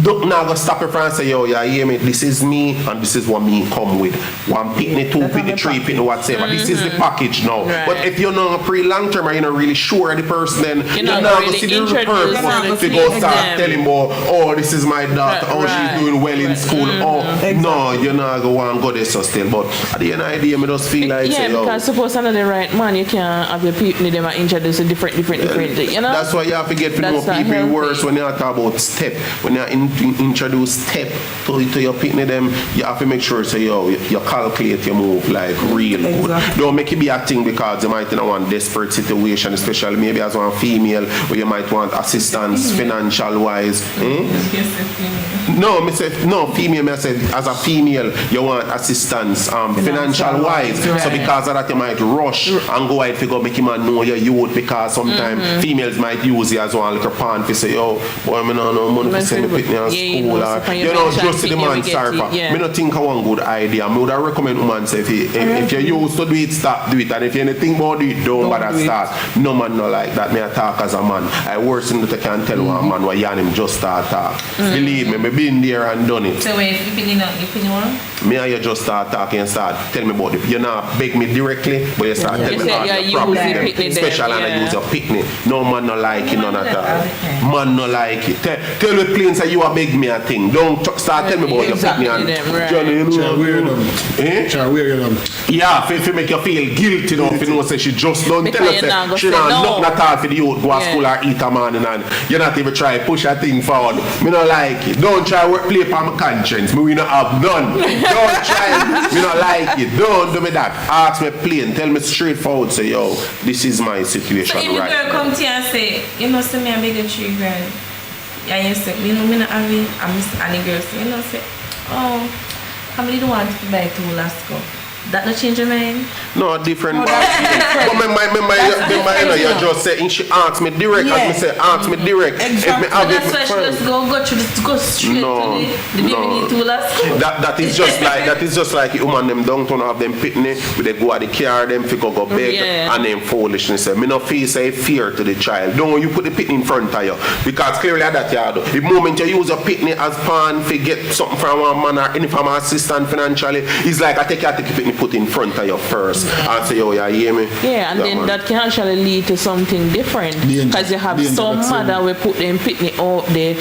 don't now go stop your friend and say, yo, yeah, hear me, this is me and this is what me come with. 1 pitney, 2 pitney, 3 pitney, whatever. This is the package now. Right. But if you're not pre-long term or you're not really sure of the person, then you're not going to see the purpose to go start telling more, oh, this is my daughter, she's doing well in school. No, you're not going to go there so still. But at the end of the day, I just feel like, say, because suppose another right man, you can't have your pitney, them introduce a different, you know? That's why you have to get to know people worse when you talk about step. When you're introduce step to your pitney them, you have to make sure so you calculate your move like real good. Don't make it be a thing because you might in one desperate situation, especially maybe as one female where you might want assistance financial wise. No, female, I say as a female you want assistance financial wise. So because of that you might rush and go out to go make him know your youth because sometimes females might use you as one little pawn to say, boy, I don't know money to send the pitney school or just the man sorry for. Me not think I one good idea. I would recommend woman say if you used to do it, stop do it, and if you anything about it, don't bother start. No man no like that. Me talk as a man. I worse than that I can tell one man why you and him just start talk. Believe me, me been there and done it. So when you picking one? Me and you just start talking and start tell me about it. You not beg me directly, but you start tell me about the problem. Special and I use your picnic. No man no like it none at all. Man no like it. Tell me plain say you a beg me a thing. Don't start tell me about your picnic and Johnny, you know. Try wear them. Yeah, if you make you feel guilty enough, you know, say she just don't tell us she not nothing at all for the youth go to school or eat a man and you not even try push a thing forward. Me not like it. Don't try play for my conscience. Me we not have none. Don't try. Me not like it. Don't do me that. Ask me plain. Tell me straightforward. Say yo, this is my situation. So if right. the girl come to you and say, you know, say me I beg you 3 grand. Yeah, you say, you know, me not have it. And the girl say, you know, say, oh, how many do want to buy 2 last go? That not change your mind? No, different. No, But that's different. remember, you know, you just say, and she asked me direct, Yeah. as me say, ask me direct. Exactly. If me have That's it, why she fine. just go straight No, to the baby no. need tools. That is just like the woman them downtown have them pitney, with they go at the car, them fi go beg, Yeah. and them foolishness. Me no feel say fear to the child. Don't you put the pitney in front of you, because clearly that you do. The moment you use your pitney as pawn to get something from one man or any from an assistant financially, it's like I take the pitney put in front of you first and say, oh, you hear me? Yeah, and Yeah, then man. that can actually lead to something different. Danger. Because you have Danger, some that's mother will put them pitney out there.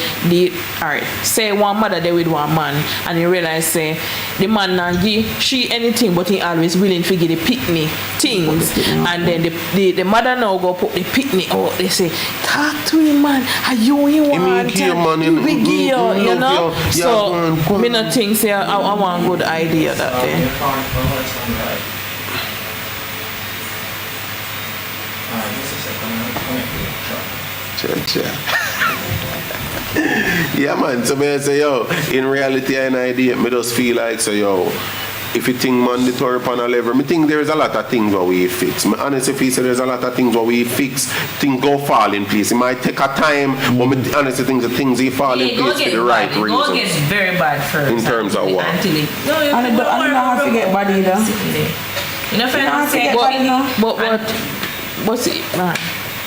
Alright, say one mother there with one man, and you realize say the man not give she anything, but he always willing to give the pitney things. And then the mother now go put the pitney out. They say, talk to him, man. Are you want? give you money, We give you, you know. yeah, So go on. me not think say I want good idea that day. Yeah, man. So me say, yo, in reality, an idea, me just feel like, so, yo, if you think mandatory upon a level, me think there's a lot of things where we fix. Me honestly feel say there's a lot of things where we fix, things go fall in place. It might take a time, but me honestly think the things they fall in place for the right It go get reasons. very bad first. In terms of what? Until it, no, you And it don't have to get bad either. You know, if don't I have to say, get bad enough. But see, man,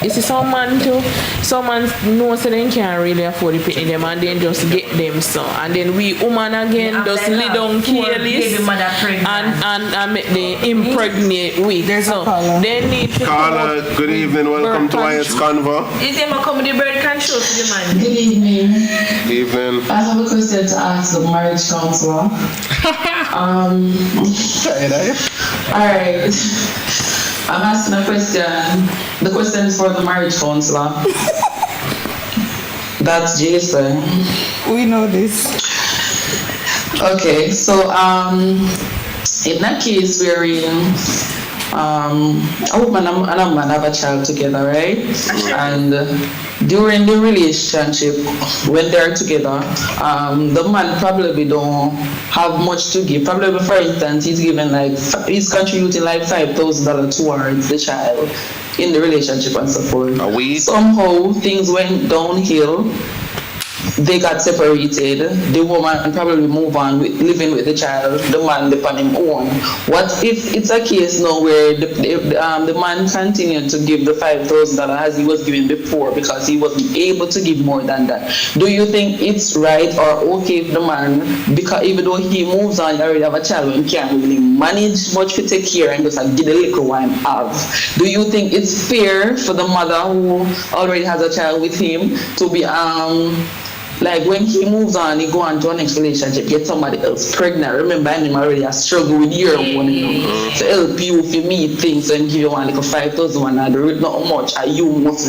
you see some man too, some man knows that they can't really afford to pay them and then just get them so. And then we woman again just lay down careless and make them impregnate with. There's a so caller. they need to Carla, good evening. Welcome to Bird IS Convo. is them a come with the bird control to the man? Good evening. Good evening. I have a question to ask the marriage counselor. Alright. I'm asking a question. The question is for the marriage counselor. That's Jason. We know this. Okay, so in that case wherein a woman and a man have a child together, right? And during the relationship, when they're together, the man probably don't have much to give. Probably, for instance, he's contributing like $5,000 towards the child in the relationship and so forth. A week? Somehow things went downhill. They got separated. The woman probably move on with living with the child. The man depend him own. What if it's a case now where the man continued to give the $5,000 as he was giving before because he wasn't able to give more than that? Do you think it's right or okay if the man, because even though he moves on, he already have a child and can't really manage much to take care and just give the little one have? Do you think it's fair for the mother who already has a child with him to be like when he moves on, he go on to a next relationship, get somebody else pregnant? Remember, him already has struggle with your one, you know, to help you if you meet things and give you one like a 5,000 and not much, and you must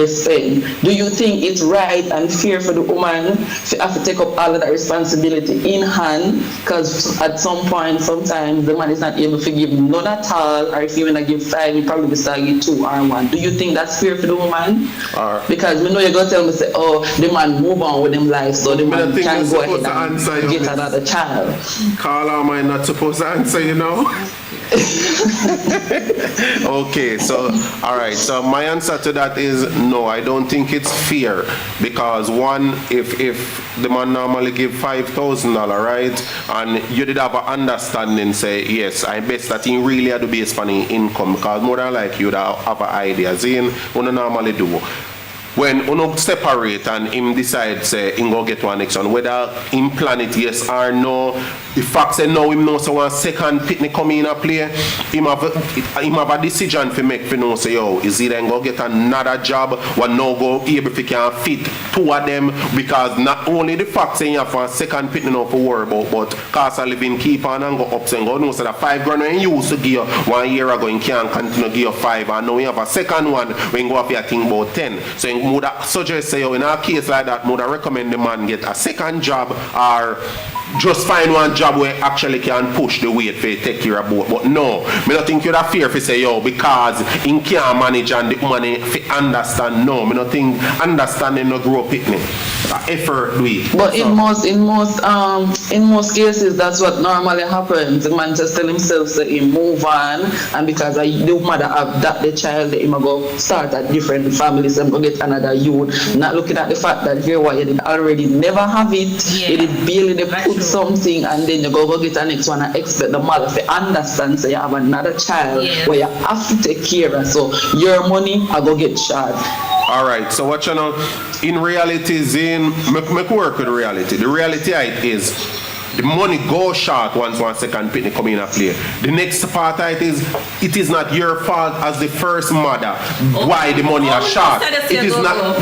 spend. Do you think it's right and fair for the woman to have to take up all of that responsibility in hand? Because at some point, sometimes the man is not able to give none at all, or if you want to give 5, you probably start give 2 or 1. Do you think that's fair for the woman? Because we know you're going to tell me, say, oh, the man move on with them life, so the man can go ahead and get another child. Carla, am I not supposed to answer, you know? Okay, so all right, so my answer to that is no. I don't think it's fair, because one, if the man normally give $5,000, right, and you did have an understanding, say yes, I bet that he really had to be spending income, because more than like you'd have an idea, saying what you normally do. When you separate and him decide say him go get one next one, whether him plan it yes or no, the fact say no, him know so one second pitney come in a play, him have a decision to make to know say yo, is he then go get another job or no go able if he can fit 2 of them, because not only the fact say you have a second pitney now for worry about, but cost of living keep on and go up, and go know say that $5,000 when he used to give you 1 year ago, he can't continue to give you 5, and now you have a second one when you go up here think about 10. So would suggest say, in a case like that, would I recommend the man get a second job or just find one job where actually can push the weight for you take care of both. But no, me not think you'd have fear if you say, yo, because in can't manage and the money fi understand. No, me not think understanding no grow picnic. Effort do it. But in most cases, that's what normally happens. The man just tell himself that he move on, and because the mother have that the child, they go start at different families and go get another youth. Not looking at the fact that here why you did already never have it, you did barely they put something, and then you go get the next one and expect the mother to understand. So you have another child where you have to take care of. So your money I go get shot. All right, so what you know, in reality, Zane, make work with reality. The reality is the money goes short once one second picnic come in a play. The next part of it is not your fault as the first mother why the money is short. It is not,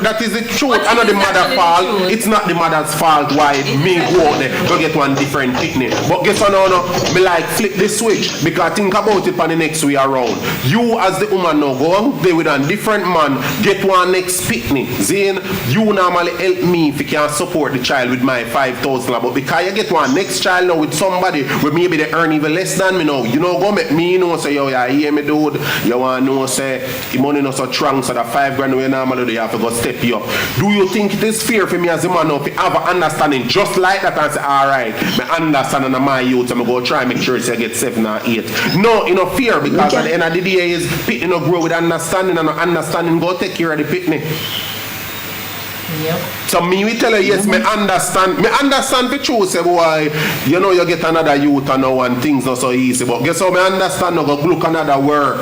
that is the truth. I know the mother's fault. It's not the mother's fault why me go out there to get one different picnic. But guess what now, me like flip the switch because think about it for the next way around. You as the woman now go out there with a different man, get one next picnic. Zane, you normally help me if you can support the child with my 5,000, but because you get one next child now with somebody where maybe they earn even less than me now, you know, go make me know say, yo, yeah, hear me dude, you want to know say the money not so strong, so that 5 grand we normally do, you have to go step you up. Do you think it is fair for me as a man now to have an understanding just like that and say, alright, I understand and my youth, I'm going to try and make sure I get 7 or 8. No, you know, fear because at the end of the day is picking up grow with understanding and understanding go take care of the picnic. Yep. So me we tell her yes, me understand for true say boy, you know you get another youth and now and things not so easy. But guess how me understand now go look another work,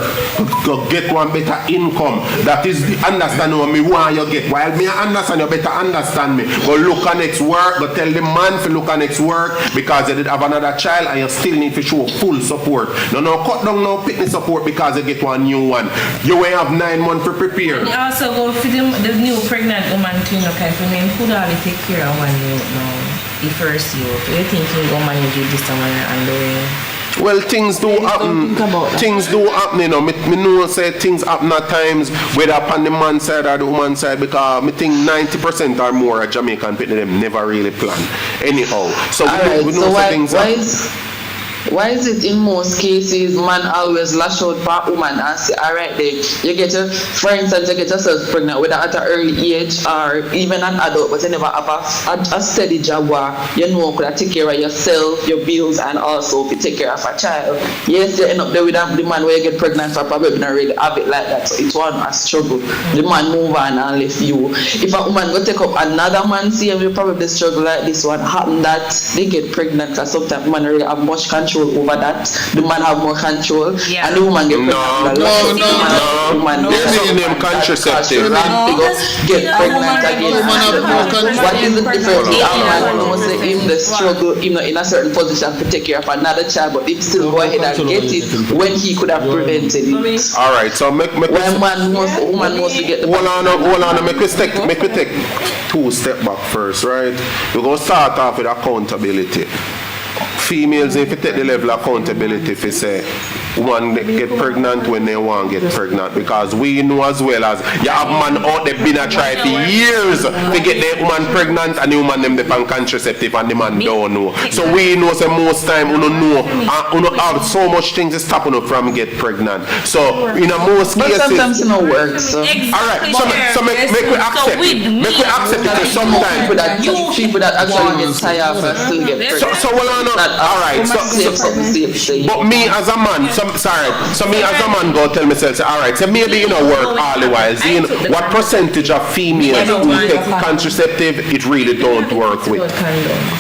go get one better income. That is the understanding what me want you get. While me understand you better understand me. Go look at next work, go tell the man to look at next work because you did have another child and you still need to show full support. No cut down no picnic support because you get one new one. You will have 9 months to prepare. And also go for the new pregnant woman too, okay, for me could only take care of one youth now, the first youth. Do you think you go manage with this one and the well, things do happen. Things do happen, you know. Me know say things happen at times, whether upon the man side or the woman side, because me think 90% or more of Jamaican people them never really plan. Anyhow, so we know so things happen. Why is it in most cases man always lash out for woman and say, alright then, you get your, for instance, you get yourself pregnant whether at an early age or even an adult, but you never have a steady job where you know could take care of yourself, your bills, and also to take care of a child. Yes, you end up there with the man where you get pregnant for probably not really have it like that, so it's one a struggle. The man move on and left you. If a woman go take up another man, see you probably struggle like this one happen that they get pregnant because sometimes women really have much control over that. The man have more control and the woman get pregnant. No. There's name contraceptive. Get pregnant again. What is the difference? The man knows that if the struggle, in a certain position to take care of another child, but he still go ahead and get it when he could have prevented it. Alright, so make woman must get the hold on, make we take 2 steps back first, right? We're gonna start off with accountability. Females, if you take the level of accountability, if you say one get pregnant when they want to get pregnant, because we know as well as you have man out there been a try for years to get the woman pregnant and the woman them the pan contraceptive and the man don't know. So we know say most time we don't know and we have so much things to stop you from get pregnant. So in a most cases, but sometimes it don't work. So alright, so make we accept it sometimes people that actually get tired and still get pregnant. So alright, but me as a man, so me as a man go tell myself, alright, so maybe you know work all the while. What percentage of females who take contraceptive it really don't work with?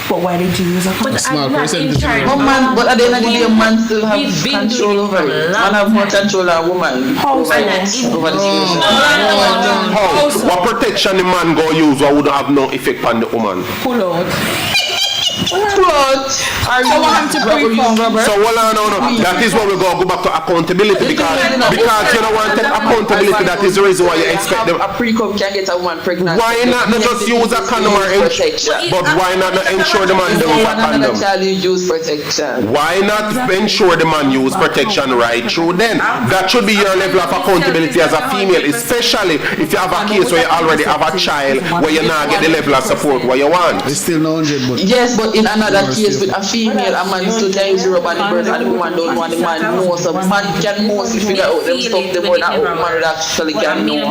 But why did you use a condom? Small percentage. But at the end of the day, man still have control over it. Man have more control than woman over the situation. What protection the man go use what would have no effect on the woman? Pull out. So hold on, no. That is why we go back to accountability because you don't want to take accountability. That is the reason why you expect them. A pre-cum can get a woman pregnant. Why not just use a condom or but why not ensure the man use a condom? Why not ensure the man use protection right through then? That should be your level of accountability as a female, especially if you have a case where you already have a child where you not get the level of support where you want. It's still 100, but yes, but but in another case with a female, a man still can use rub on the breast and the woman don't want the man know. So man can mostly figure out them stuff the more that woman actually can know.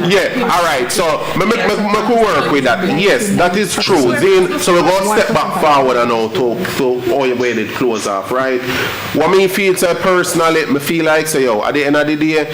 Yeah, alright, so me could work with that. Yes, that is true. Then, so we're going to step back forward and now to all your way it close off, right? What me feel so personally, me feel like, so yo, at the end of the day,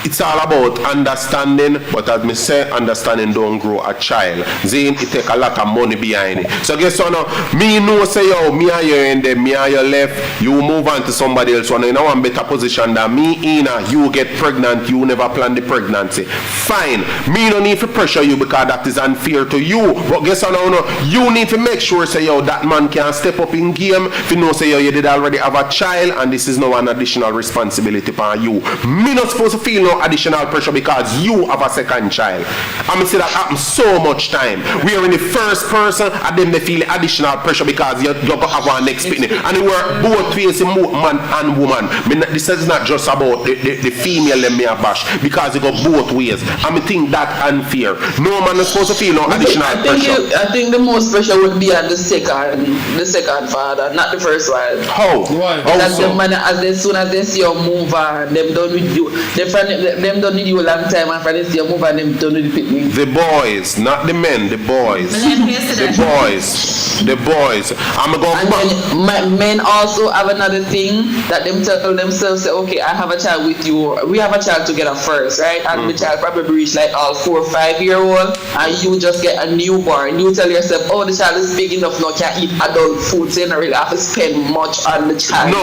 it's all about understanding, but as me say, understanding don't grow a child. Then it take a lot of money behind it. So guess what now? Me know say yo, me and you in there, me and you left, you move on to somebody else one in a one better position than me in you get pregnant, you never plan the pregnancy. Fine. Me no need to pressure you because that is unfair to you. But guess what now? You need to make sure say yo that man can step up in game. If you know say yo you did already have a child and this is now an additional responsibility for you. Me not supposed to feel no additional pressure because you have a second child. I mean, see that happen so much time. We are in the first person and then they feel additional pressure because you're going to have one next pitney. And it work both ways, man and woman. I mean, this is not just about the female them me a bash because it go both ways. I mean, think that unfair. No man is supposed to feel no additional pressure. I think the most pressure would be on the second father, not the first one. How? Why? Because them man, as soon as they see you move on, them done with you. Them don't need you a long time after they see you move on, them don't need the picnic. The boys, not the men, the boys. The boys. I'm going and then men also have another thing that them tell themselves, say, okay, I have a child with you. We have a child together first, right? And the child probably reach like all 4 or 5 year old, and you just get a newborn. You tell yourself, oh, the child is big enough now, can eat adult food, so you don't really have to spend much on the child. No,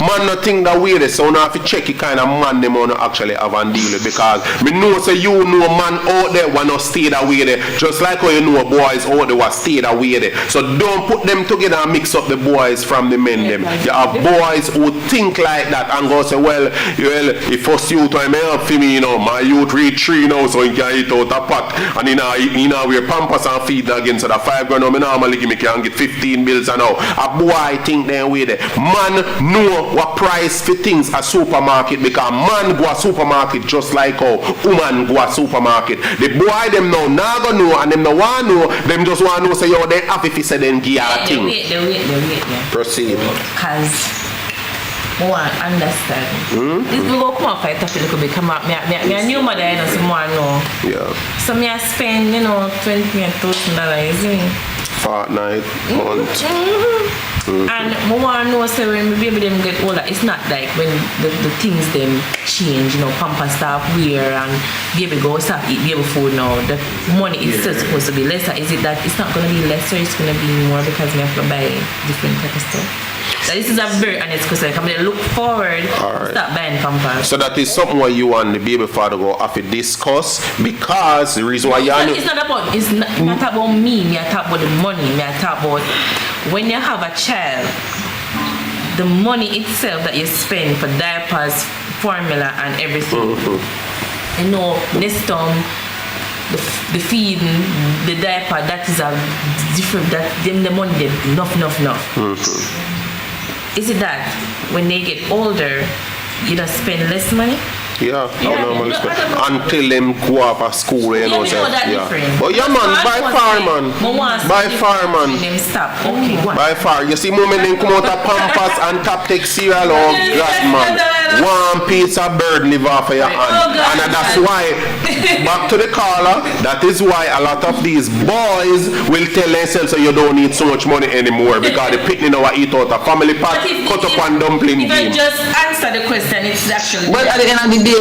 man, no think that way. So now if you check it kind of man, them want to actually have a deal with because me know say you know man out there want to stay that way there. Just like how you know boys out there want stay that way there. So don't put them together and mix up the boys from the men them. You have boys who think like that and go say, well, if first youth time help for me, you know, my youth reach 3 now so he can eat out a pot and he now wear pampers and feed again so that 5 grand me normally give me can get 15 bills and now. A boy think them way there. Man know what price for things a supermarket because man go a supermarket just like how woman go a supermarket. The boy them now go know and them no want know. Them just want know say yo they have if you say them give a thing. They wait. Proceed. Because I want to understand. This will go come up a little bit. Come up. Me a new mother, you know, so more know. Yeah. So me I spend, you know, $20,000. Fortnight, month. And I want to know, so when the baby them get older, it's not like when the things them change, you know, pampers stop wear and baby go stop eat baby food now. The money is still supposed to be lesser. Is it that it's not going to be lesser, it's going to be more because we have to buy different type of stuff? So this is a very honest question. I'm going to look forward to start buying pampers. So that is something where you and the baby father go have to discuss because the reason why you it's not about me, I talk about the money, I talk about when you have a child, the money itself that you spend for diapers, formula and everything. You know, next time the feeding, the diaper, that is a different, that them the money they enough. Is it that when they get older, you don't spend less money? Yeah, until them go off of school, you know. But yeah, man, by far, man. Them stop. Okay, what? By far, you see, moment them come out of Pampers and Top Tech cereal or glass, man. One piece of bird live off of your hand, and that's why. Back to the caller. That is why a lot of these boys will tell themselves that you don't need so much money anymore because the picnic now eat out a family pot, cut up and dumpling game. If I just answer the question, it's actually. But at the end of the day,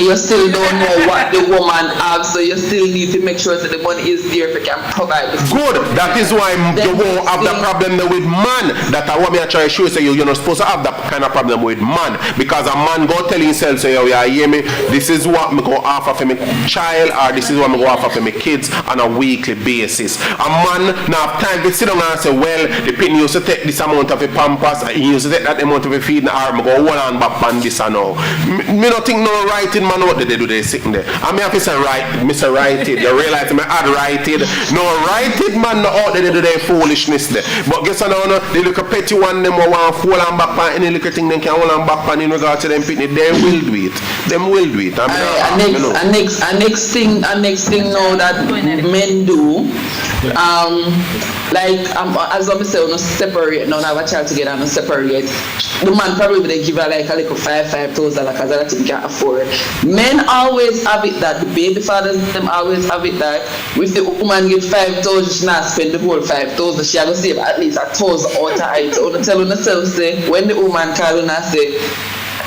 you still don't know what the woman has, so you still need to make sure that the money is there if you can provide the food. Good. That is why you won't have that problem with man. That I want me to try to show you, you're not supposed to have that kind of problem with man. Because a man go tell himself, say, oh, yeah, hear me, this is what me go offer for my child, or this is what me go offer for my kids on a weekly basis. A man now have time to sit down and say, well, the pin used to take this amount of a pampers, and he used to take that amount of a feeding, or me go hold on back on this and now. Me don't think no writing man out there they do they sitting there. I mean, if you say Mr. Writed, you realize me had writed. No writed man no out there they do their foolishness there. But guess what now, the little petty one them who want to hold on back on any little thing they can hold on back on in regard to them pitney, they will do it. Them will do it. Next thing now that men do, as I say, no separate, now have a child together and no separate. The man probably they give her like a little $5,000 because that thing can't afford. Men always have it that the baby fathers them always have it that if the woman get 5,000, she not spend the whole 5,000. She have to save at least 1,000 out of it. So tell herself say when the woman call and say,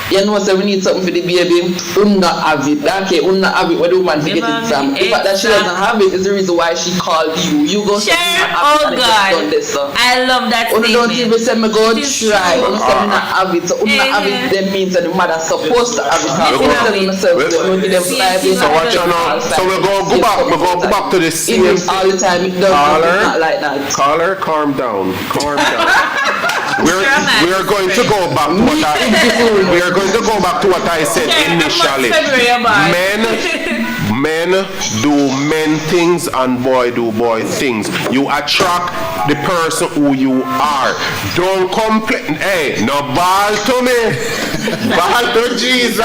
you know, so we need something for the baby, not have it. Okay, not have it where the woman to get it from. The fact that she doesn't have it is the reason why she called you. You go share. Oh God, I love that statement. Don't even say me go try. Don't say me not have it. So not have it then means that the mother's supposed to have it. So we go back to the same thing. All the time. It does not like that. Caller, calm down. We are going to go back to what I said initially. Men do men things and boy do boy things. You attract the person who you are. Don't complain. Hey, no ball to me. Ball to Jesus.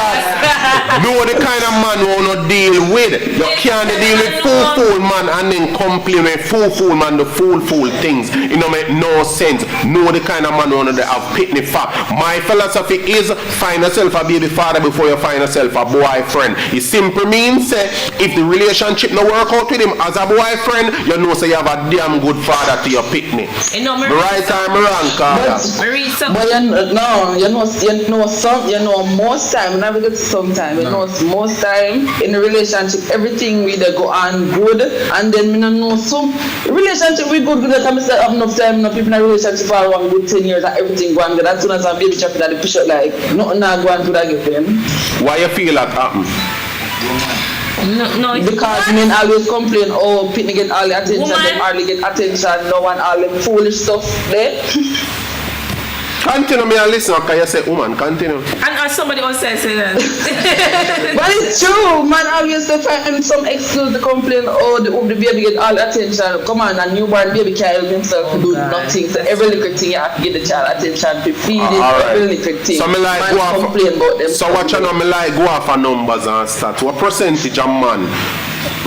Know the kind of man who not deal with. You can't deal with fool man and then complain with fool man the fool things. It don't make no sense. Know the kind of man who not have pitney fat. My philosophy is find yourself a baby father before you find yourself a boyfriend. It simply means if the relationship no work out with him as a boyfriend, you know say you have a damn good father to your pitney. Right time wrong, Carla. But you know most time, not because sometimes, you know most time in the relationship everything we go on good and then we don't know some relationship we good that I say have enough time, people in a relationship for around good 10 years and everything going good. As soon as I'm baby chopping at the picture like nothing not going good again. Why you feel that happen? No, because men always complain, oh, people get all the attention, them hardly get attention, no one all them foolish stuff there. Continue me and listen, can you say woman, continue. And somebody else says that. But it's true, man always find some excuse to complain, oh, the baby get all the attention. Come on, a newborn baby can't help himself to do nothing. So every little thing you have to get the child attention to feed it, every little thing. So me like man go complain about them. So what you know me like go off of numbers and stats. What percentage of man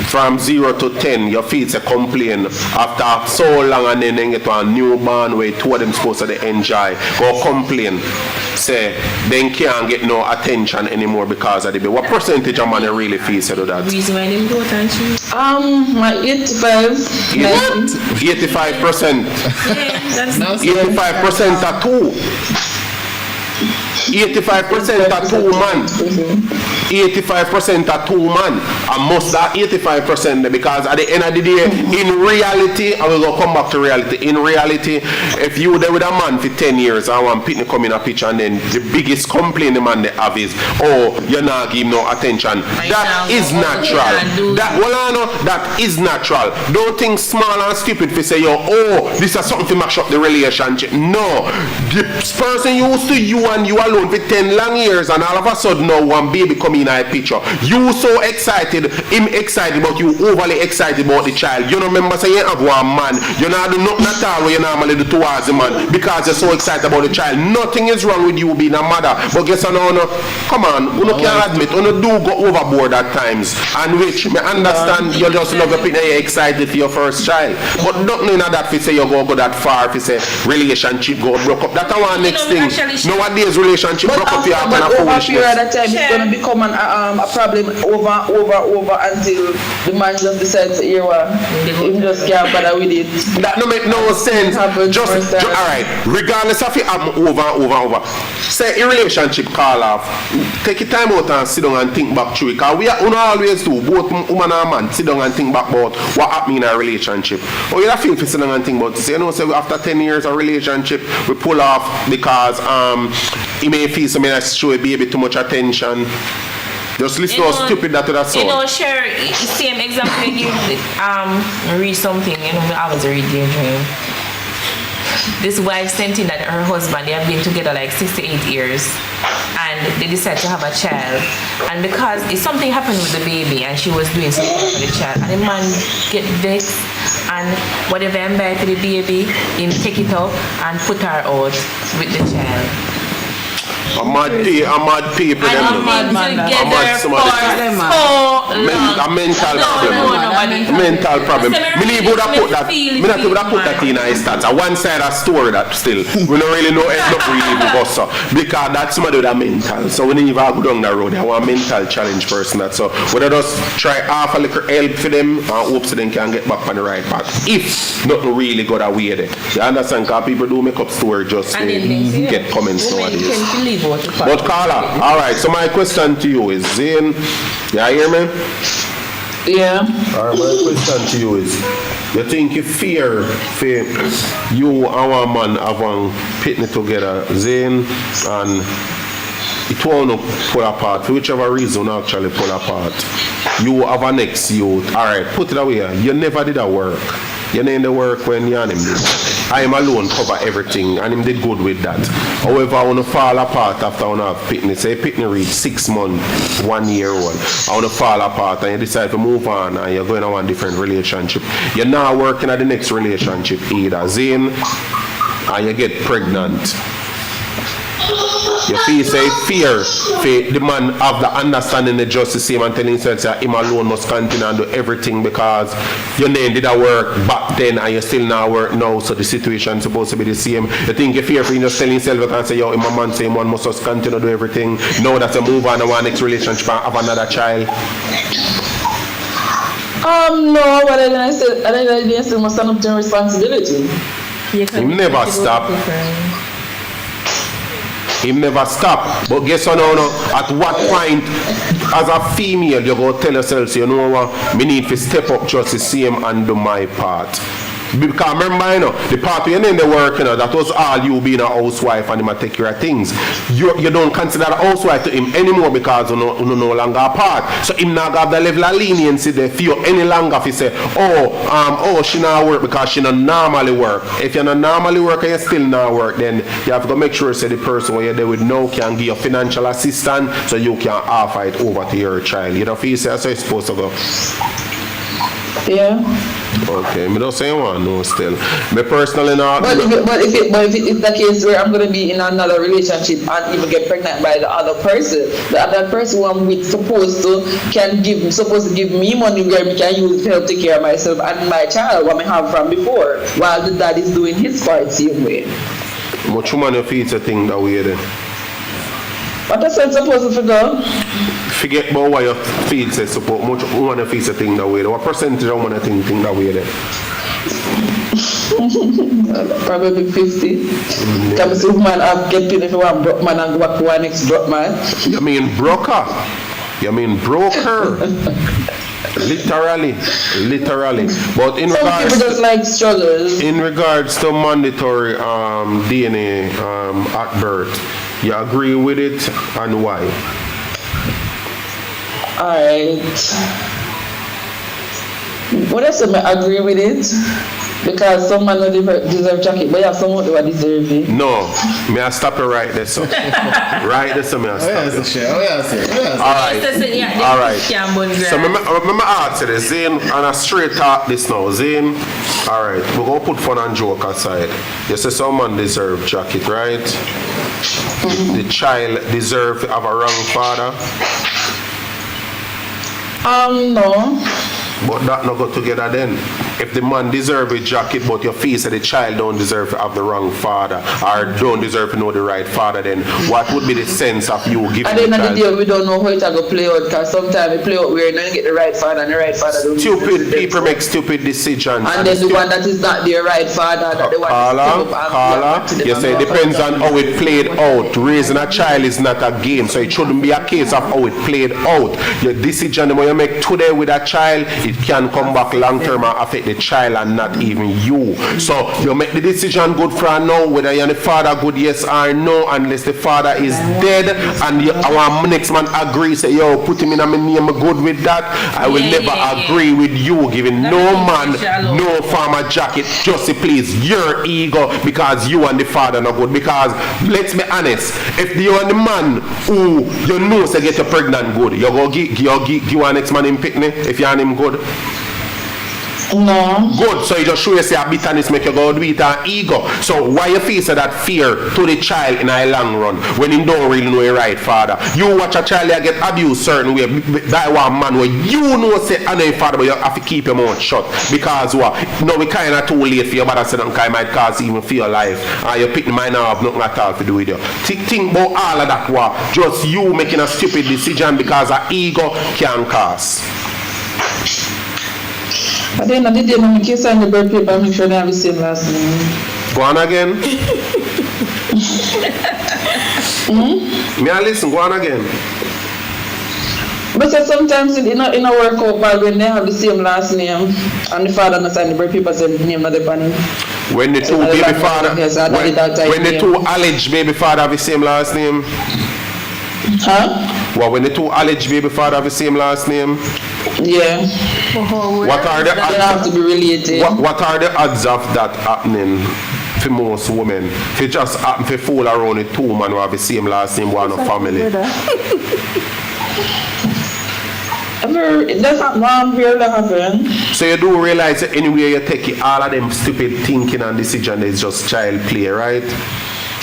from 0 to 10 your feet a complain after so long and then get to a newborn where two of them supposed to enjoy go complain say they can't get no attention anymore because of the baby. What percentage of man you really feel say do that? Reason why them go attention? My 85. 85%. Yeah, 85% are two. 85% are two man. 85% are two man. And most that 85% because at the end of the day, in reality, I will come back to reality. In reality, if you there with a man for 10 years and one pitney come in a picture and then the biggest complaint the man they have is, oh, you're not giving no attention. That is natural. That is natural. Don't think small and stupid for say, oh, this is something to mash up the relationship. No. The person used to you and you alone for 10 long years and all of a sudden now one baby come in a picture. You so excited, him excited but you overly excited about the child. You don't remember saying you have one man. You not do nothing at all what you normally do towards the man because you're so excited about the child. Nothing is wrong with you being a mother. But guess what no, come on, you can't admit, you do go overboard at times. And which me understand you just love your pitney, you're excited for your first child. But nothing in that if say you go that far, if you say relationship go broke up. That's our next thing. Nowadays relationship broke up here and a foolishness. Over a period of time it's gonna become a problem over until the man just decides to hear what him just can't bother with it. That don't make no sense. Just alright, regardless of it happen over. Say a relationship call off. Take your time out and sit down and think back through it. Because we always do, both woman and man, sit down and think back about what happened in a relationship. Or you feel for sit down and think about this. You know, say after 10 years of relationship, we pull off because he may feel something that's show a baby too much attention. Just listen how stupid that would have sound. You know, share same example I give read something, you know, I was reading your dream. This wife sent in that her husband, they have been together like 6 to 8 years and they decided to have a child, and because something happened with the baby and she was doing something for the child and the man get vexed and whatever I'm buy for the baby, him take it up and put her out with the child. I'm mad people. And Them. been together mad for somebody. so long. A mental problem. nobody. Mental problem. So me Me need would have really put that. feel Me not would have put man. that in a stats. A one side of story that still we don't really know it not really because so because that's somebody with a mental. So we need to go down the road. I want a mental challenge person that so we just try half a little help for them and hope so they can get back on the right path. If nothing really got away there. You understand? Because people do make up story just to And then they say, get comments women nowadays. tend to live out the fact. But Carla, alright, so my question to you is Zane, you hear me? Yeah. Alright, my question to you is you think you fear for you and one man having pitney together, Zane, and it won't pull apart for whichever reason actually pull apart. You have an ex youth, alright, put it away, you never did a work. You know in the work when you and him did. I am alone cover everything and him did good with that. However, I want to fall apart after I want to have pitney. Say pitney reach 6 months, 1 year old. I want to fall apart and you decide to move on and you're going to one different relationship. You're not working at the next relationship either. Zane, and you get pregnant. You feel say fear for the man have the understanding the justice same and telling himself that him alone must continue and do everything because your name did a work back then and you still now work now, so the situation supposed to be the same. You think you fear for him just telling himself you can say yo, him a man say one must just continue to do everything. Now that's a move on to one next relationship and have another child. No, but I still must stand up to responsibility. Him never stop. Him never stop. But guess what now, at what point as a female you go tell yourself, you know what, me need to step up just the same and do my part. Because remember, you know, the part where you in the work, you know, that was all you being a housewife and him a take care of things. You don't consider a housewife to him anymore because you no longer apart. So him not have the level of leniency there for you any longer if you say, she not work because she not normally work. If you not normally work and you still not work, then you have to make sure say the person where you're there with now can give you financial assistance so you can offer it over to your child. You know, if you say that's how it's supposed to go. Yeah. Okay, me don't say one no still. Me personally not. But if it's the case where I'm gonna be in another relationship and even get pregnant by the other person, the other person who I'm with supposed to give me money where we can use to help take care of myself and my child what I have from before, while the dad is doing his part same way. Much woman you feel to think that way then? What I said supposed to go? Forget about what you feel say support. Much woman you feel to think that way. What percentage of woman think that way then? Probably 50. Because if man have get paid if you want broke man and go back to one next broke man. You mean broker? You mean broker? Literally. But in Some regards people just like struggles. in regards to mandatory DNA at birth, you agree with it and why? Alright. What else I agree with it? Because some man don't deserve jacket, but you have someone who deserve it. No, may I stop you right there, so. Right there, so may I stop you. Alright. So remember ask you this, Zane, and I straight talk this now. Zane, alright, we're gonna put fun and joke aside. You say some man deserve jacket, right? The child deserve to have a wrong father. No. But that not go together then. If the man deserve a jacket but your face that the child don't deserve to have the wrong father or don't deserve to know the right father, then what would be the sense of you giving At the the end of the child? day, we don't know how it's going to play out because sometimes we play out where you don't get the right father and the right father don't Stupid people make stupid decisions. And then the one that is not their right father, that the one Carla, you say it depends on how it played out. Raising a child is not a game, so it shouldn't be a case of how it played out. Your decision when you make today with a child, it can come back long term and affect the child and not even you. So you make the decision good for now, whether you're the father good yes or no, unless the father is dead and our next man agrees, say yo, put him in my name, good with that. I will never agree with you giving no man no farmer jacket just to please your ego because you and the father not good. Because let's be honest, if you and the man who you know say get you pregnant good, you go give your next man him picnic if you and him good. No. Good. So you just show you say a bitterness make you go do it an ego. So why you face that fear to the child in a long run when you don't really know your right father? You watch a child that get abused certain way. That one man where you know say I know your father, but you have to keep your mouth shut because what? No, we kind of too late for your mother say something might cause even for your life. And your pick might not have nothing at all to do with you. Think about all of that. What? Just you making a stupid decision because of ego can cause. At the end of the day, when you sign the birth paper, make sure they have the same last name. Go on again. Me I listen, go on again. But sometimes it not work out bad when they have the same last name and the father not sign the birth paper, say the name not the name. When the two baby father, when the two alleged baby father have the same last name. Huh? Well, when the two alleged baby father have the same last name. Yeah. What are the odds? They have to be related. What are the odds of that happening for most women? If it just happen to fool around with two men who have the same last name, one of family. That's not really happen. So you do realize that anywhere you take it, all of them stupid thinking and decision is just child play, right?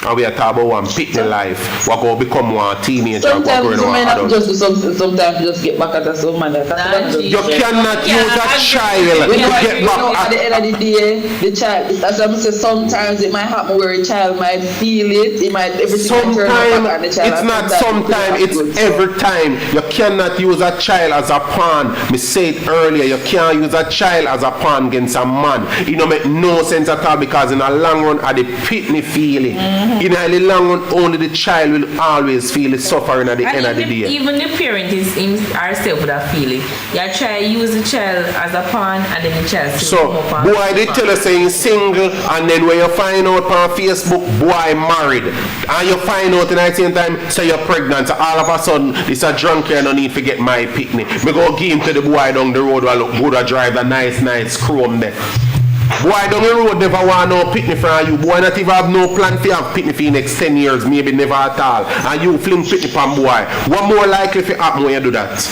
And we are talking about one pick the life. What go become one teenager. Sometimes you may not just do something, sometimes you just get back at some man. You cannot use a child to get back at the end of the day, the child, as I'm saying, sometimes it might happen where a child might feel it, everything turn back on the child. It's not sometimes, it's every time. You cannot use a child as a pawn. Me said earlier, you can't use a child as a pawn against a man. It don't make no sense at all because in a long run, at the pitney feeling. In the long run, only the child will always feel the suffering at the end of the day. Even the parent is herself with that feeling. You try to use the child as a pawn and then the child so boy they tell us saying single and then when you find out on Facebook boy married and you find out in the same time say you're pregnant, so all of a sudden this a drunk here no need to get my picnic. Me go give him to the boy down the road while look good or drive a nice chrome there. Boy down the road never want no picnic from you. Boy not even have no plan to have picnic for the next 10 years, maybe never at all. And you fling picnic from boy. What more likely to happen when you do that?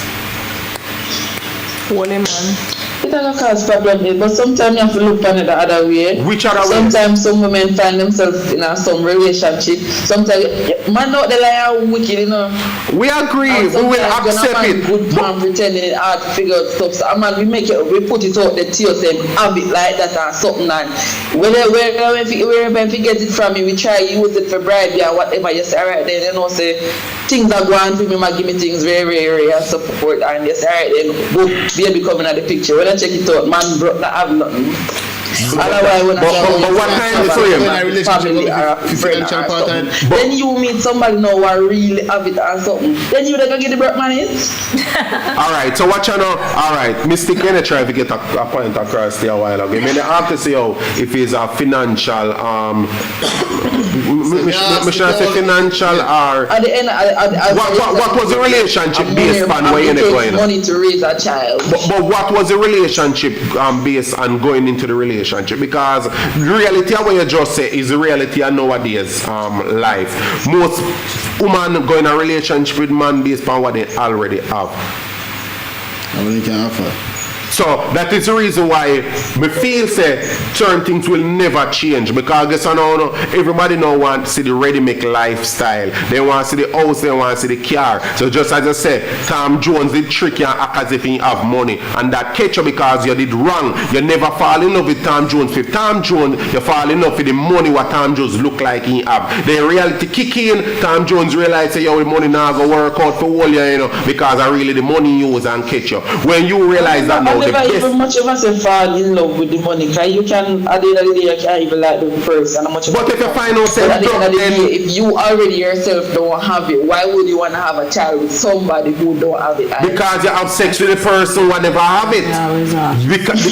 Holy man. It doesn't cause problem, but sometimes you have to look on it the other way. Which other way? Sometimes some women find themselves in some relationship. Sometimes man not the liar wicked, you know. We agree. We will accept it. Good man pretending it hard to figure out stuff. So man, we put it out the tears and have it like that and something and wherever we get it from me, we try use it for bribe or whatever. You say alright then you know say things are going to me, man give me things very, very and support and you say alright then go baby coming at the picture. When I check it out, man broke not have nothing. Otherwise, when but what kind of family or a friend or something, then you meet somebody now who really have it or something, then you gonna get the broke money. Alright, so what you know? Alright, Mystic Energy try to get a point across there a while ago. I mean, they have to say if it's a financial should I say financial or at the end what was the relationship based on where you're going? Money to raise a child. But what was the relationship based on going into the relationship? Because the reality of what you just say is the reality of nowadays life. Most women go in a relationship with man based on what they already have. And what they can offer. So that is the reason why me feel say certain things will never change because guess I know everybody now want to see the ready-made lifestyle. They want to see the house, they want to see the car. So just as I said, Tom Jones did trick you and act as if he have money and that catch you because you did wrong. You never fall in love with Tom Jones. For Tom Jones, you fall in love with the money what Tom Jones look like he have. Then reality kick in, Tom Jones realize say yo the money now go work out for all you know because I really the money use and catch you. When you realize that now never even much of us fall in love with the money because you can at the end of the day you can't even like the person much of but if you find out at the end of the day if you already yourself don't have it why would you want to have a child with somebody who don't have it because you have sex with the person who never have it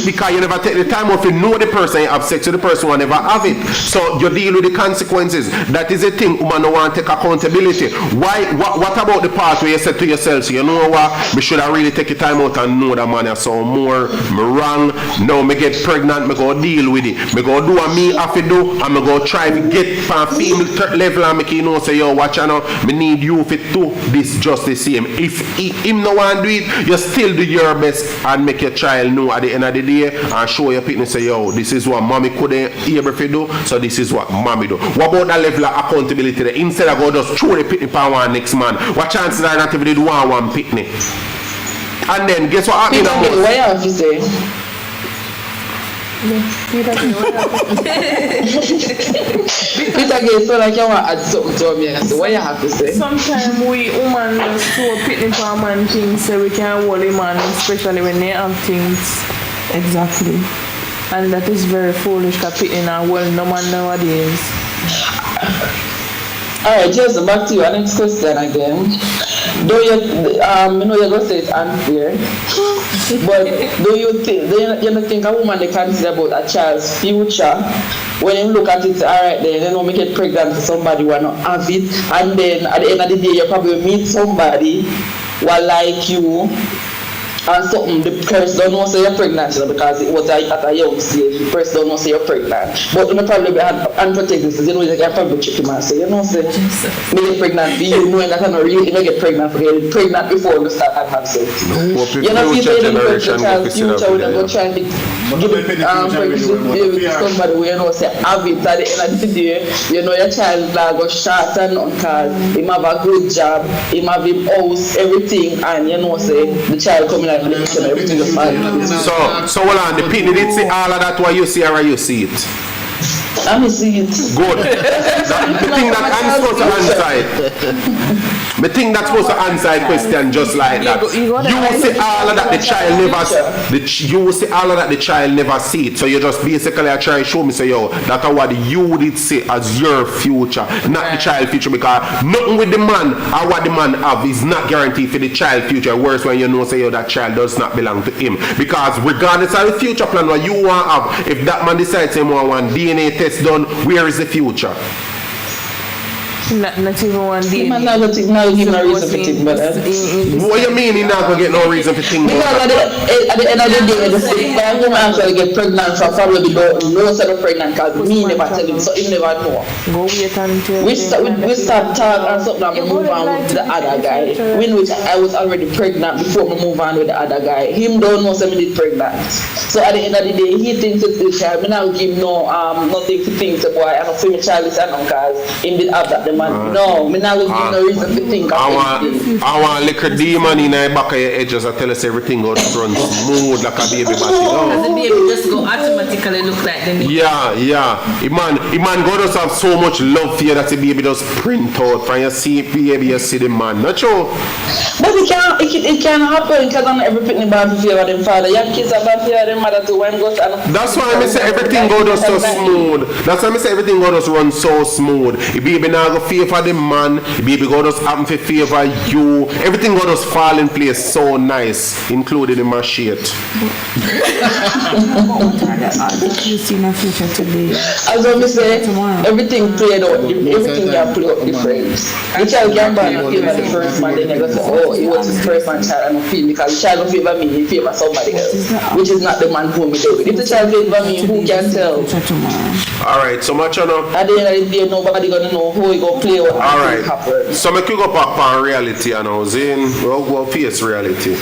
because you never take the time off to know the person you have sex with the person who never have it so you deal with the consequences that is a thing woman don't want to take accountability what about the part where you said to yourself so you know what we should have really take the time out and know that man is so much more, me wrong, now me get pregnant, me go deal with it. Me go do what me have to do, and me go try to get on female level and make you know say, yo, watch out now, me need you for do this just the same. If him no want do it, you still do your best and make your child know at the end of the day and show your people say, yo, this is what mommy couldn't able to do, so this is what mommy do. What about that level of accountability there? Instead of go just throw the picnic on one next man, what chances are not if they do one picnic? And then guess what happened? What you have to say? Peter again, so like you want to add something to me. So what you have to say? Sometimes we women just throw picnic for a man things so we can hold him on, especially when they have things. Exactly. And that is very foolish because picnic are well no man nowadays. Alright, just back to your next question again. Do you, know you're going to say it's unfair, but do you think a woman they consider about a child's future when you look at it, alright then, you know, make it pregnant for somebody who are not have it, and then at the end of the day you probably meet somebody who are like you, and something the person don't know say you're pregnant, you know, because it was at a young stage, the person don't know say you're pregnant. But you know probably be unprotected, so you know you can probably check him and say, you know, say me get pregnant for you, knowing that I'm not really gonna get pregnant for you, pregnant before you start having sex. You know, if you don't the child's future, we're not going to try and give it somebody who you know say have it at the end of the day, you know your child like go short and not cause him have a good job, him have him house, everything, and you know say the child coming out with everything is fine. So hold on, the picnic did see all of that what you see or you see it? I see it. Good. The thing that I'm supposed to answer it. Me think that's supposed to answer a question just like that. You will see all of that the child never you will see all of that the child never see it. So you just basically try to show me say, yo, that's what you did say as your future, not the child future, because nothing with the man or what the man have is not guaranteed for the child future. Worse when you know say, yo, that child does not belong to him. Because regardless of the future plan what you want to have, if that man decides he want one DNA test done, where is the future? Not even one day. Man, now give no reason to think about that. What you mean he not gonna get no reason to think about that? Because at the end of the day, the woman actually get pregnant from probably don't know that pregnant because me never tell him, so he never know. Go wait until we start talking and something and we move on with the other guy. When which I was already pregnant before we move on with the other guy. Him don't know somebody pregnant. So at the end of the day, he thinks it's the child. Me now give no nothing to think the boy. I don't feel my child is not because him did have that the man. No, me not give no reason to think of anything. I want liquor demon in the back of your edges and tell us everything goes run smooth like a baby body. Does the baby just go automatically look like the name? Yeah. Iman God does have so much love for you that the baby just print out from you see baby, you see the man. Not true. But it can happen because on every picnic bad for your father. Your kids are bad for your mother too when goes and that's why I say everything goes so smooth. That's why I say everything goes run so smooth. The baby now go favor the man, the baby goes happen to favor you. Everything goes fall in place so nice, including the machete. You see no future today. As I say, everything played out, everything can play out different. The child can buy and favor the first man, then they go say, oh, he was his first man child and I feel because the child don't favor me, he favor somebody else, which is not the man who me do. If the child favor me, who can tell? Alright, so much you know. At the end of the day, nobody gonna know who he gonna play with. Alright, so make you go back on reality and I was in, we'll go face reality.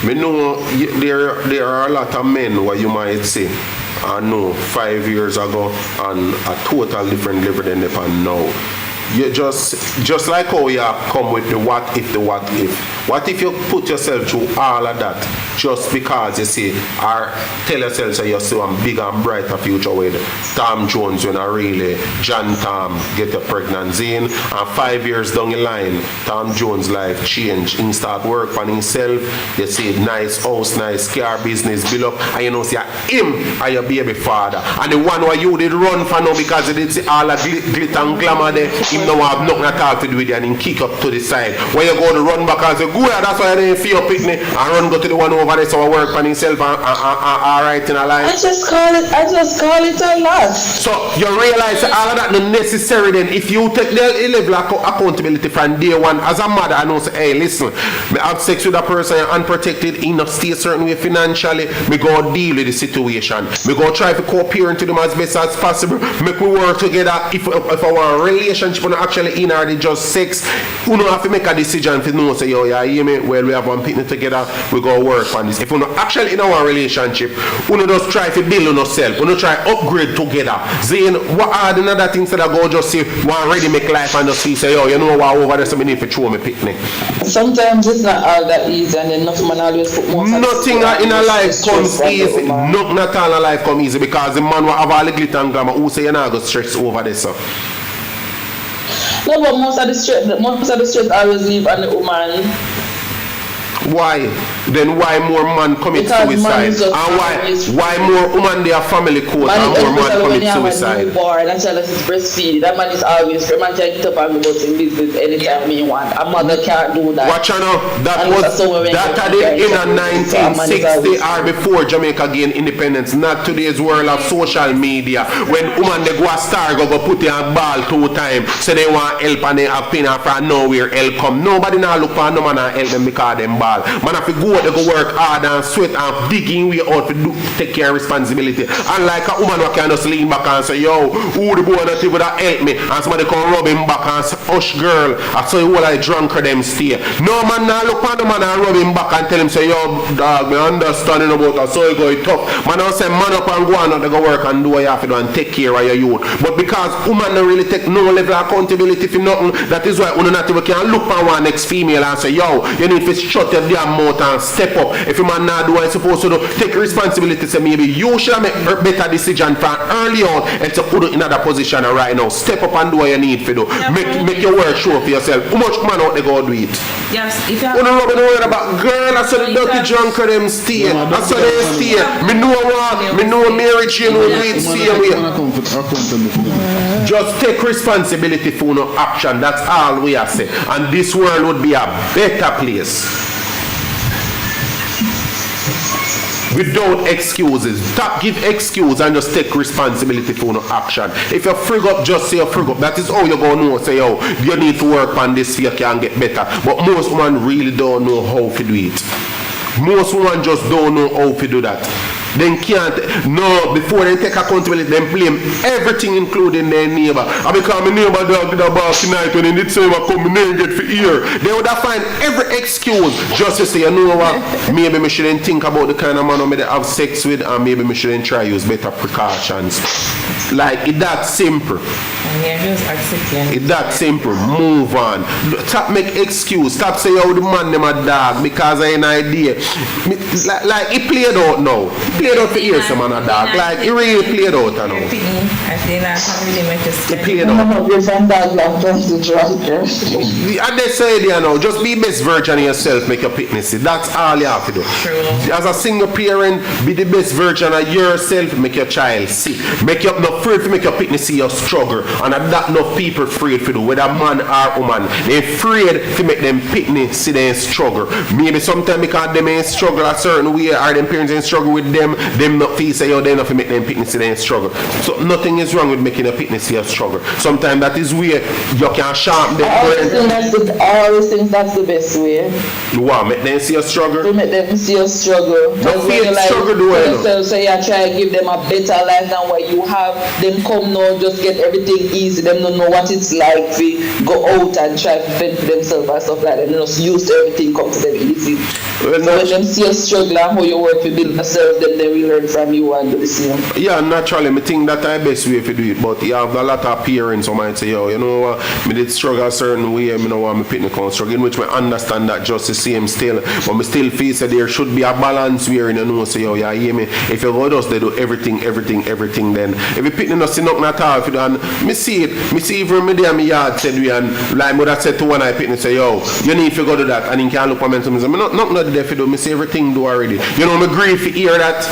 Me know there are a lot of men what you might say I know 5 years ago and a total different level than they can now. You just like how you come with the what if. What if you put yourself through all of that just because you see or tell yourself that you see one bigger and brighter future with Tom Jones when I really John Tom get a pregnancy in and 5 years down the line Tom Jones life change. He start work on himself, you see nice house, nice car business build up and you know see him and your baby father. And the one where you did run for now because you did see all the glitter and glamour there. Him now have nothing at all to do with you and him kick up to the side. When you go to run back and say, Well, that's why I didn't feel picnic and run go to the one over there so I work on himself and alright in a life. I just call it a lot. So you realize that all of that not necessary then. If you take the level of accountability from day one as a mother, I know say, hey, listen, me have sex with a person you're unprotected, he not stay a certain way financially, me go deal with the situation. Me go try to co-parent to them as best as possible. Make we work together. If I want a relationship and actually in or just sex, you don't have to make a decision to know say, yo, yeah, you hear me? Well, we have one picnic together, we go work on this. If you not actually in our relationship, you don't just try to build on yourself, you don't try upgrade together. Then what are the other things that I go just say one ready make life and just say, yo, you know what over there so me need to throw me picnic. Sometimes it's not all that easy and then nothing man always put more. Nothing in a life comes easy. Nothing at all in life come easy because the man will have all the glitter and glamour who say you're not going to stress over this. So. No, but most of the stress always leave on the woman. Why? Then why more man commit because suicide? And why more woman they are family code and more man commit suicide? Newborn, and child is breastfeed. That man is always free. Man can get up and go to business anytime he want. A mother can't do that. Watch out now. That at the end of 1960 or before Jamaica gained independence. Not today's world of social media. When woman they go a star go put in a ball 2 times. So they want help and they have pain and from nowhere help come. Nobody now look for no man and help them because them ball. Man have to go out, they go work hard and sweat and digging way out to take care of responsibility. Unlike a woman who can just lean back and say, yo, who the boy that would help me? And somebody can rub him back and say, hush girl, I saw you all I drunk or them stay. No man now look on the man and rub him back and tell him, say, yo, dog, me understanding about that, so you go tough. Man now say, man up and go on out, they go work and do what you have to do and take care of your youth. But because woman don't really take no level of accountability for nothing, that is why we not even can look on one next female and say, yo, you need to shut your damn mouth and step up. If you man not do what you're supposed to do, take responsibility. Say maybe you should make a better decision from early on and to put it in another position right now. Step up and do what you need to do. Make your work show for yourself. How much man out they go do it? Yes, if you don't know about girl, I saw the dirty drunk of them stay. I saw they stay. Me know Mary Jane will do it same way. Just take responsibility for no action. That's all we are saying. And this world would be a better place. Without excuses. Stop give excuse and just take responsibility for no action. If you frig up, just say you frig up. That is how you go know. Say, yo, you need to work on this so you can get better. But most women really don't know how to do it. Most women just don't know how to do that. They can't, no, before they take accountability, they blame everything including their neighbor. And because my neighbor dog did a bar tonight when they did say I come, my name get for ear. They would have find every excuse just to say, you know what, maybe I shouldn't think about the kind of man I have sex with and maybe I shouldn't try use better precautions. Like, it's that simple. It's that simple. Move on. Stop make excuse. Stop saying how the man them a dog because I have an idea. Like he played out now. He played out for years, some man a dog. Like he really played out now. He played out. And they say there now, just be best version of yourself, make your picnic see. That's all you have to do. True. As a single parent, be the best version of yourself, make your child see. Make you not afraid to make your picnic see your struggle. And that enough people afraid to do, whether man or woman. They're afraid to make them picnic see them struggle. Maybe sometimes because them ain't struggle a certain way or them parents ain't struggle with them not feel say yo they enough to make them picnic see them struggle. So nothing is wrong with making a picnic see a struggle. Sometimes that is where you can sharpen them. I always think that's the best way. You want make them see a struggle? To make them see a struggle. Not feel struggle do it. So you try to give them a better life than what you have. Them come now just get everything easy. Them don't know what it's like to go out and try to fend for themselves and stuff like that. They just used to everything come to them easy. Well, so when them see a struggle and how you work to build yourself, then they will learn from you and do the same. Yeah, naturally, I think that's the best way to do it. But you have a lot of parents who might say, yo, you know what, I did struggle a certain way, I know what my picnic on struggle, in which I understand that just the same still. But I still feel that there should be a balance where you know, say, yo, you hear me? If you go just they do everything, then if you picnic not see nothing at all, if you done, I see it. Me see even me there, me yard said we and like mother said to one I pick and say, yo, you need to go to that, and he can't look at me and say, me not there for do. Me say everything do already. You know, me grieve to hear that.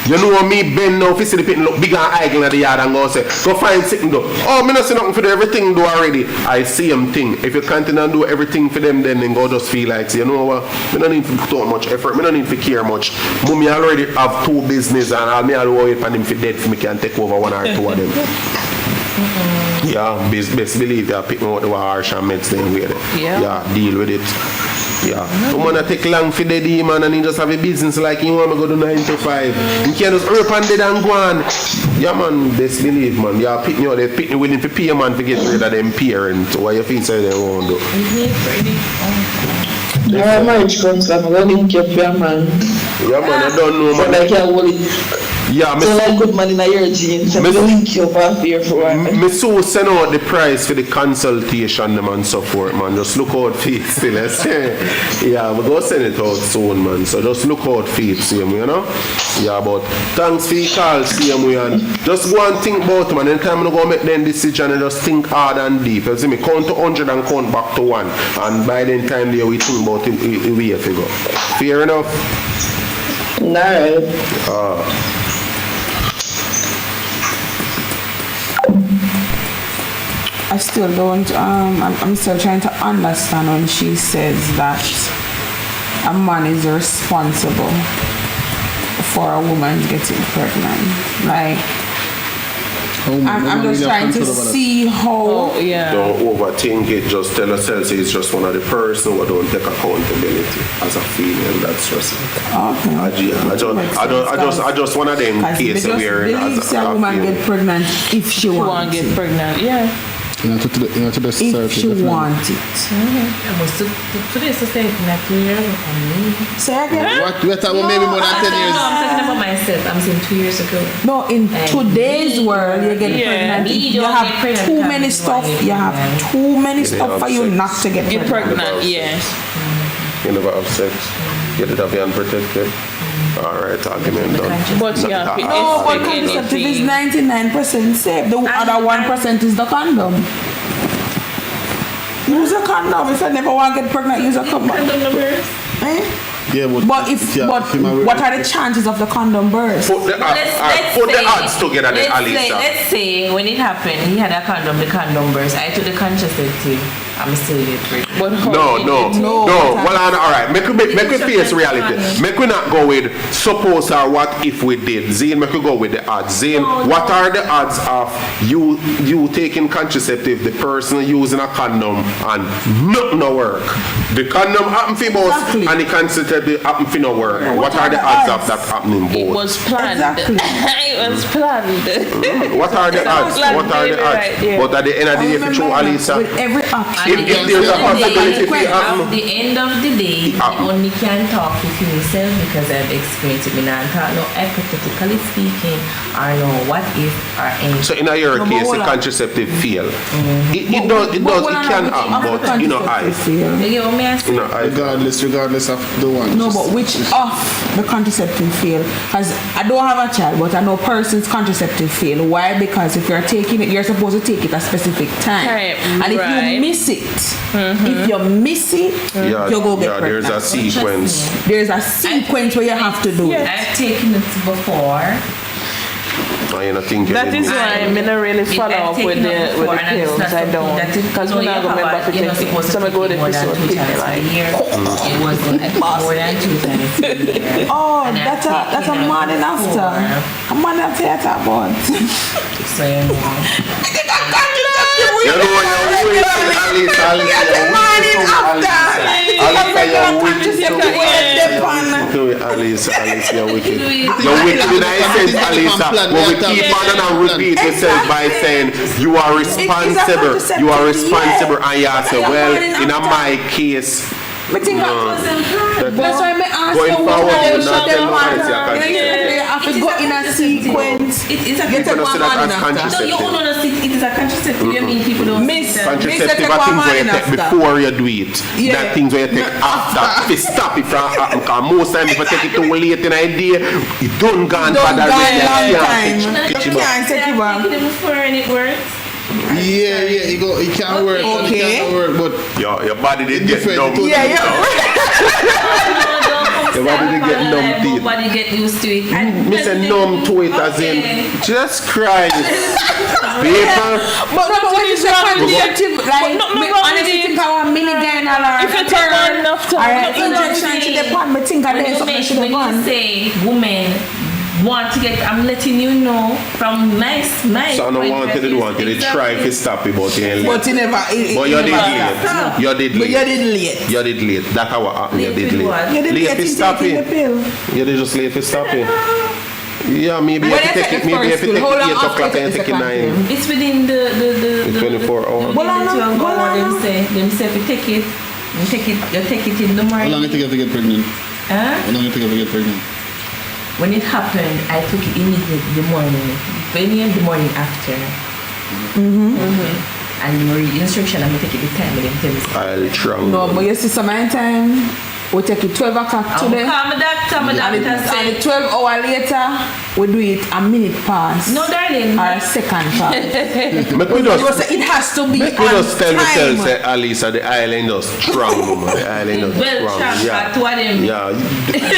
You know me bend now, if you see the pit look big and idle in the yard and go say, go find something do. Oh, me not say nothing for do, everything do already. I see them thing. If you continue and do everything for them, then go just feel like, you know what, me don't need to put out much effort, me don't need to care much. Mommy already have 2 business and I'll wait for them for dead for me can take over 1 or 2 of them. Yeah, best believe you pick me out the harsh and meds then with it. Yeah, deal with it. Yeah. Someone take long for the day, man, and he just have a business like you want to go to 9 to 5. You can't just hurry up and dead and go on. Yeah, man, best believe, man. Yeah, pick me out, they pick me willing to pay, man, to get rid of them parents. So what you feel say they won't do? Yeah, marriage counselor, I'm going to link you up your man. Yeah, man, I don't know, man. But I can't hold it. Yeah, so like good man in your genes, I'm going to link you up off here for a while. Me so send out the price for the consultation them and so forth, man. Just look out for it still. Yeah, we go send it out soon, man. So just look out for it, same way, you know? Yeah, but thanks for the call, same way, and just go and think about it, man. Anytime I go make them decision and just think hard and deep. You see me, count to 100 and count back to 1. And by then time there we think about it, we have to go. Fair enough? Alright. I still don't, I'm still trying to understand when she says that a man is responsible for a woman getting pregnant. Like, I'm just trying to see how... Don't overthink it, just tell yourself it's just one of the person who don't take accountability as a female. That's just okay. I just one of them cases where as a woman get pregnant if she wants to get pregnant, yeah. You know, to just if she wants it. Today is the same like 2 years ago. Say again? What? We're talking about maybe more than 10 years. No, I'm talking about myself. I'm saying 2 years ago. No, in today's world, you get pregnant. You have too many stuff. You have too many stuff for you not to get pregnant. Yes. You never have sex. Get it up and unprotected. Alright, argument done. But yeah, no, but contraceptive is 99% safe. The other 1% is the condom. Use a condom. If you never want to get pregnant, use a condom. Eh? Yeah, but what are the chances of the condom burst? Put the odds together, then Alisa. Let's say when it happened, he had a condom, the condom burst. I took the contraceptive. I'm still get pregnant. No. Well, all right. Make we face reality. Make we not go with suppose or what if we did. Zane, make we go with the odds. Zane, what are the odds of you taking contraceptive, the person using a condom, and nothing no work? The condom happen for both, and the contraceptive happen for no work. What are the odds of that happening both? It was planned. It was planned. What are the odds? What are the odds? But at the end of the day, if you show Alisa, with every option. if there's a possibility for it at the end of the day, I only can talk with myself because I've experienced it. I can't no hypothetically speaking or no what if or anything. So in your case, the contraceptive fail. It can happen, but you know, regardless of the one. No, but which of the contraceptive fail? Because I don't have a child, but I know person's contraceptive fail. Why? Because if you're taking it, you're supposed to take it a specific time. And if you miss it, you go get pregnant. There's a sequence. There's a sequence where you have to do it. I've taken it before. That is why I'm not really follow up with the pills. I don't. Because when I remember to take it, so I go to the episode, it was like more than 2 times a year. Oh, that's a morning after. A morning after that, but. So you know. Alisa, you're wicked. You're wicked in a sense, Alisa. When we keep on and repeat ourselves by saying you are responsible, and you say, well, in my case, that's why I ask going you forward, what you not tell nobody you have to go in a sequence. It is a contraceptive. No, you don't know it is a contraceptive. You mean people don't miss contraceptive are things where you take before you do it. That things where you take after. To stop it from happening. Because most times if you take it too late in a day, it don't gone for that long time. You can't take it back. Before and it works. Yeah, he can work. Okay. He can work, but Your body did get different. numb. Yeah, yeah. Why did you get numb teeth? Nobody get used to it. Me say numb to it as in just cry. People. But what is the conjunctive? Like, no me wrong honestly with think I want milliganal or If you take on enough time, or no injection to the pan, me think I When did you something make- should have when you gone. say women want to get, I'm letting you know from my So I don't want to do want to try to stop it, but you ain't But late. you never. But you did late. You did But you late. did late. You did late. That's how it happened. You Late did with late. what? You did Late late to in stop taking the it. pill. You did just late to stop it. Yeah, maybe you When have to I take take it. the Maybe you have first to take pill, how long 8 o'clock after and you take take it the 9. It's within the 24 hours. Well, I know. 12 Well, I hours. know. Them say if you take it, you take it in the how long morning. it take to get pregnant? Huh? How long it take to get pregnant? When it happened, I took it immediately the morning. When the morning after. And your instruction, I'm take it the time, but them tell me. I'll try. No, but you see, some time we take it 12 o'clock today. Call my doctor, my And doctor and said, 12 hours later, we do it a minute past. no darling. Or a second past. Make me You just say it has to be Make me on just tell myself, time. say, Alice, the island is strong, mama. The island is Well, strong. Chaka, two of them. Yeah.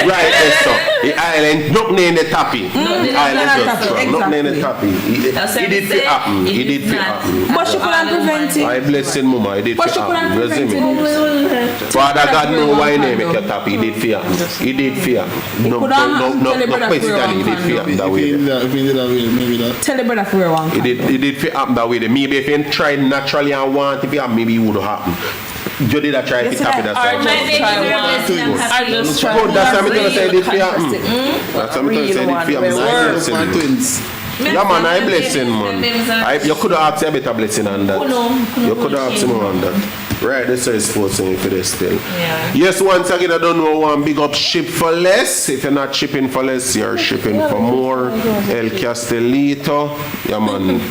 Right, yes, sir. The island, nothing in the tappy. No, The they island don't is have strong. to, Nothing in the exactly. tappy. That's It what did I fit say. happen. It It did is fit not. happen. But she could have prevented. I blessing mama, it did But fit she could have happen. You see prevented me? it. Father God know why She name could make have your tappy. It did fit happen. It did fit happen. No, could have no, tell the brother question. for It did fit happen that If way. he did that way, maybe that. Tell the brother for wear one It did fit happen that way. Maybe if you tried naturally and want it to happen, maybe it would have happened. You did a try to Yes, tap it that I side. My baby Try very one. blessed and I happy. just try Good, that's what I'm trying to say. It did fit happen. Fantastic. That's what I'm trying to say. It did fit happen. Real I one. blessing My you. twins. Yeah, man, I blessing, man. You could have asked a better blessing on that. You could have asked more on that. Right, this is sports thing for this still. Yeah. Yes, once again, I don't know one big up ship for less. If you're not shipping for less, you're shipping for more. El Castellito, yeah, man,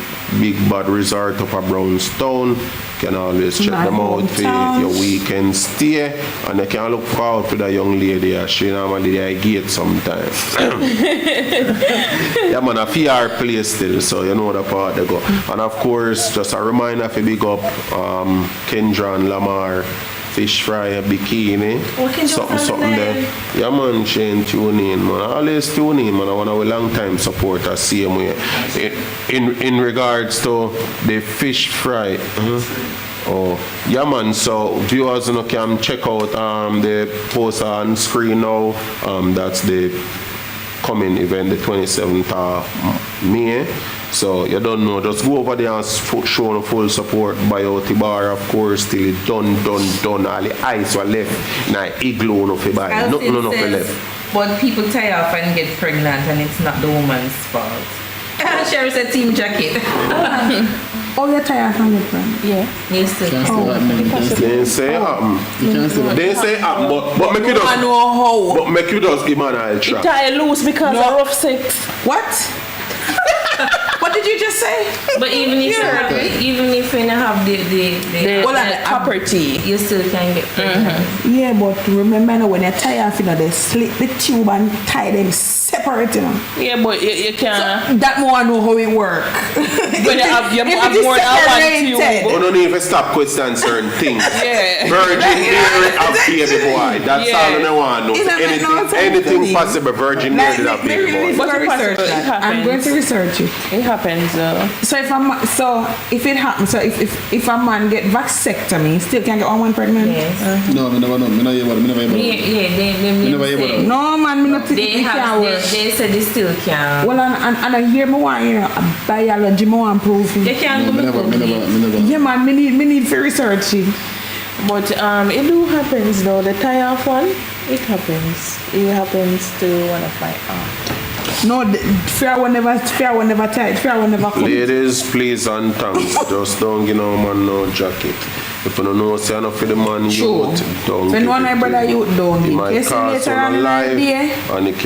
big bad resort up at Brownstown. Can always check My them out for hometown. your weekend stay. And you can look forward to the young lady. She normally there gate sometimes. Yeah, man, a PR place still, so you know the part they go. And of course, just a reminder to big up Kendra and Lamar Fish Fry Bikini. Kendra Something from there. Yeah, man, Shane tune in, man. Always tune in, man. I want a long time supporter, same way. In regards to the fish fry. Oh, yeah, man. So viewers can check out the post on screen now. That's the coming event, the 27th of May. So you don't know, just go over there and show no full support. Buy out the bar, of course, till it done. All the ice were left. Now igloo no fi buy. Nothing no fi left. But people tie off and get pregnant, and it's not the woman's fault. Sherry said team jacket. Oh, you're tired from it, friend. Yeah. Yes, sir. Can't say that, man. You can't say They say happen. You can't say that. They say happen, but make you I just know how. but make you just give man a trap. Tie loose because of rough sex. What? What did you just say? But even if you have, even if you don't have the Well, I- Property. you still can get pregnant. Yeah, but remember now when you tie off, they slit the tube and tie them separate, Yeah, but you can. That more I know how it work. When you have If more it is than one separated. tube. You don't need to stop questioning certain things. Yeah. Virgin Mary have baby boy. That's Yeah. all I want to know. It doesn't make no sense to Anything me. possible, Virgin Mary did have baby boy. What's Go research possible? It that. I'm going to happens. research it. It happens. So if it happens, so if a man get vasectomy, he still can get one pregnant. Yes. No, I never know. I never hear about it. I never hear about it. Yeah, they never hear about say it. No man, me not think they it have can work. they said they still can. Well, and I hear me want biology, me want proof. They can No, go I never, I never, I never. Yeah, man, me need for research it. But it do happens though. The tie off one, it happens. It happens to one of my aunt. No, fear will never tight. Fear will never come. Ladies, please and thanks. Just don't give no man no jacket. If you don't know, say enough for the man True. youth, don't When give one it my to brother him. youth don't It give. might Yes, cause later one on life, day. and it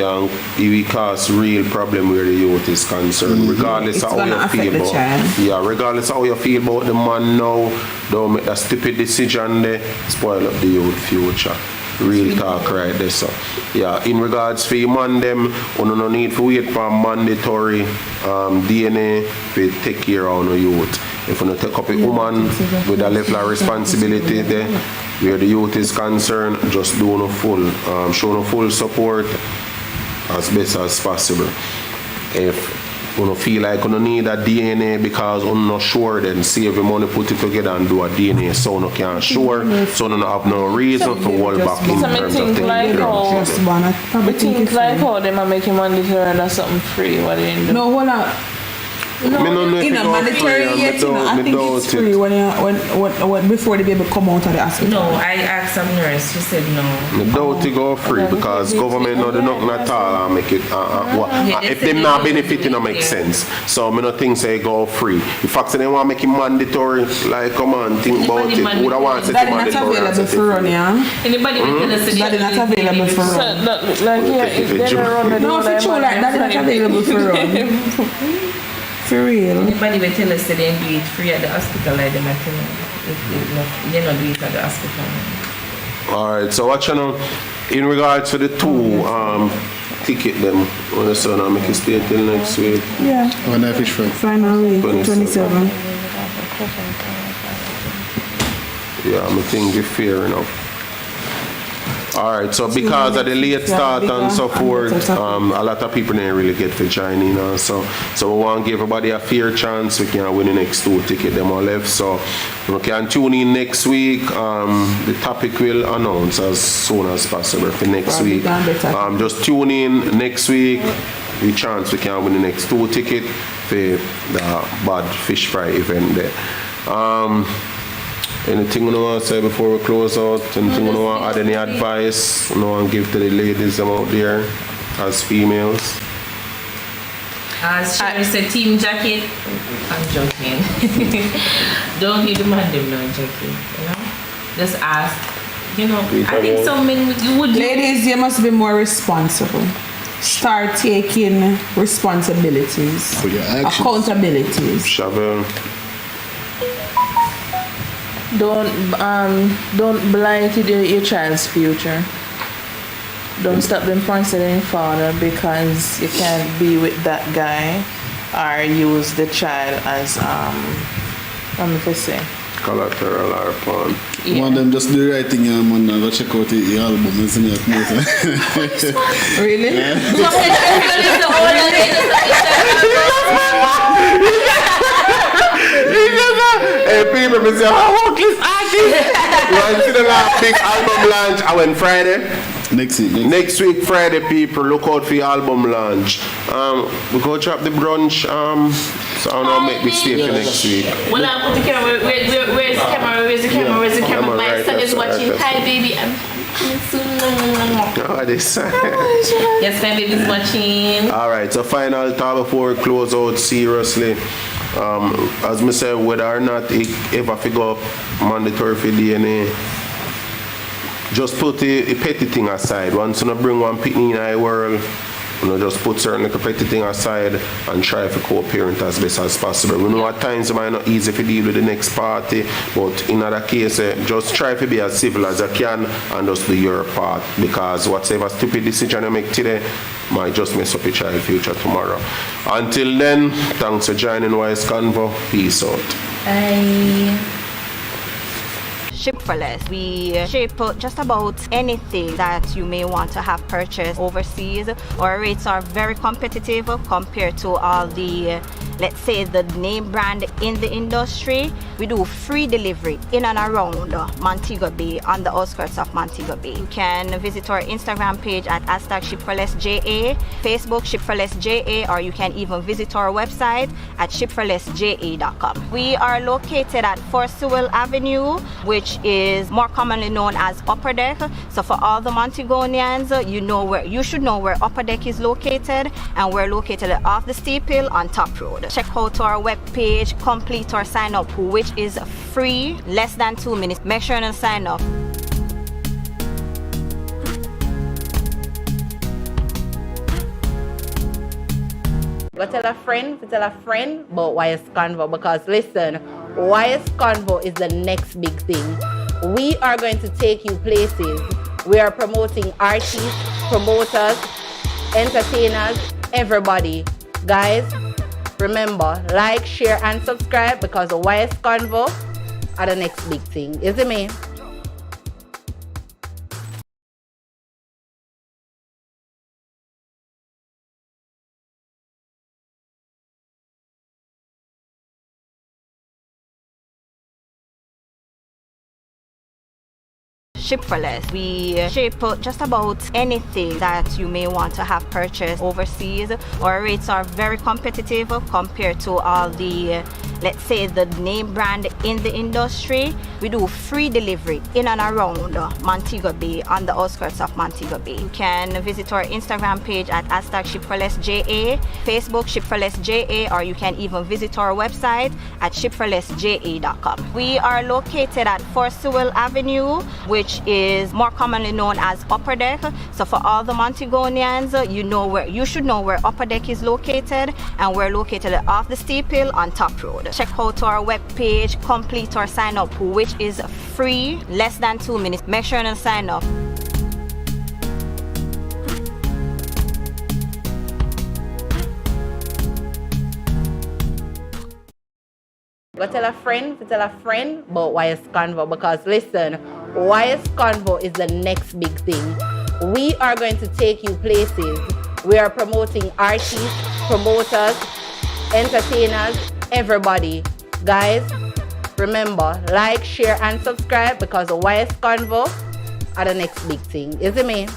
will cause real problem where the youth is concerned, regardless It's of how gonna you affect feel the about. child. Yeah, regardless of how you feel about the man now, don't make that stupid decision there, spoil up the youth future. Real talk right there, so. Yeah, in regards for you man them, you no need to wait for mandatory DNA to take care of your youth. If you take up a woman with a level of responsibility there, where the youth is concerned, just do no full, show no full support as best as possible. If you don't feel like you don't need a DNA because you're not sure, then save your money, put it together and do a DNA so you can't sure, so you don't have no reason to hold back in terms of taking care of it. I think like how they might make him mandatory or something free, what they do. No, hold on. No, in a mandatory yet, you know, I think it's free when before the baby come out of the hospital. No, I asked some nurse. She said no. I doubt it go free because government no do nothing at all and make it. If they not benefit, it don't make sense. So I don't think say go free. The fact that they want to make it mandatory, like come on, think about it. Would I want to say mandatory? That's not available for run, yeah. Anybody with us? That is not available for run. Like yeah, no, for sure, like that is not available for run. For real. Anybody will tell us that they do it free at the hospital, like them, I tell them. They don't do it at the hospital. Alright, so what you know, in regards to the two ticket them, when the son, I'll make it stay till next week. Yeah. When I fish for Final week, 27. Yeah, I think it's fair enough. Alright, so because of the late start and so forth, a lot of people didn't really get to join in. So we want to give everybody a fair chance. We can win the next two tickets them are left. So we can tune in next week. The topic will announce as soon as possible for next week. Just tune in next week. The chance we can win the next two tickets for the bad fish fry event there. Anything you want to say before we close out? Anything you want to add, any advice you want to give to the ladies out there as females? As Sherry said, team jacket. I'm joking. Don't you demand them no jacket, you know? Just ask. You know, I think some men would. Ladies, you must be more responsible. Start taking responsibilities. for your actions. Accountabilities. Shavel. Don't blight your child's future. Don't stop them from considering father because you can't be with that guy or use the child as what am I say? Collateral or pawn. Yeah. One of them just do the right thing, man. Go check out the album and see me at Really? Hey, people, me say, how work this artist? You want to see the last big album launch? I went Friday. Next week, Friday, people, look out for the album launch. We go drop the brunch. So I don't know, make mistake for next week. Well, I put the camera. Where's the camera? Where's the camera? Where's the camera? My son is watching. Hi, baby. I'm coming soon. Oh, this. Yes, my baby's watching. All right. So final thought before we close out seriously. As I said, whether or not it ever figure up mandatory for DNA, just put the petty thing aside. Once you bring one picnic in the world, just put certain little petty thing aside and try to co-parent as best as possible. We know at times it might not easy to deal with the next party, but in other cases, just try to be as civil as you can and just do your part, because whatever stupid decision you make today might just mess up your child's future tomorrow. Until then, thanks for joining Wise Convo. Peace out. Bye. Ship for Less. We ship just about anything that you may want to have purchased overseas. Our rates are very competitive compared to all the, let's say, the name brand in the industry. We do free delivery in and around Montego Bay, on the outskirts of Montego Bay. You can visit our Instagram page at #ShipForLessJA, Facebook ShipForLessJA, or you can even visit our website at shipforlessja.com. We are located at 4 Sewell Avenue, which is more commonly known as Upper Deck. So for all the Montegonians, you should know where Upper Deck is located, and we're located off the steep hill on Top Road. Check out our webpage, complete our sign up, which is free, less than 2 minutes. Make sure and sign up. Go tell a friend about YS Convo, because listen, YS Convo is the next big thing. We are going to take you places. We are promoting artists, promoters, entertainers, everybody. Guys, remember, like, share, and subscribe because the YS Convo are the next big thing. Is it me? Ship for less. We ship just about anything that you may want to have purchased overseas. Our rates are very competitive compared to all the, let's say, the name brand in the industry. We do free delivery in and around Montego Bay, on the outskirts of Montego Bay. You can visit our Instagram page at #ShipForLessJA, Facebook ShipForLessJA, or you can even visit our website at ShipForLessJA.com. We are located at 4 Sewell Avenue, which is more commonly known as Upper Deck. So for all the Montegonians, you should know where Upper Deck is located, and we're located off the steep hill on Top Road. Check out our webpage, complete our sign up, which is free, less than 2 minutes. Make sure and sign up. Go tell a friend about YS Convo because listen, YS Convo is the next big thing. We are going to take you places. We are promoting artists, promoters, entertainers, everybody. Guys, remember, like, share, and subscribe because the YS Convo are the next big thing. Is it me?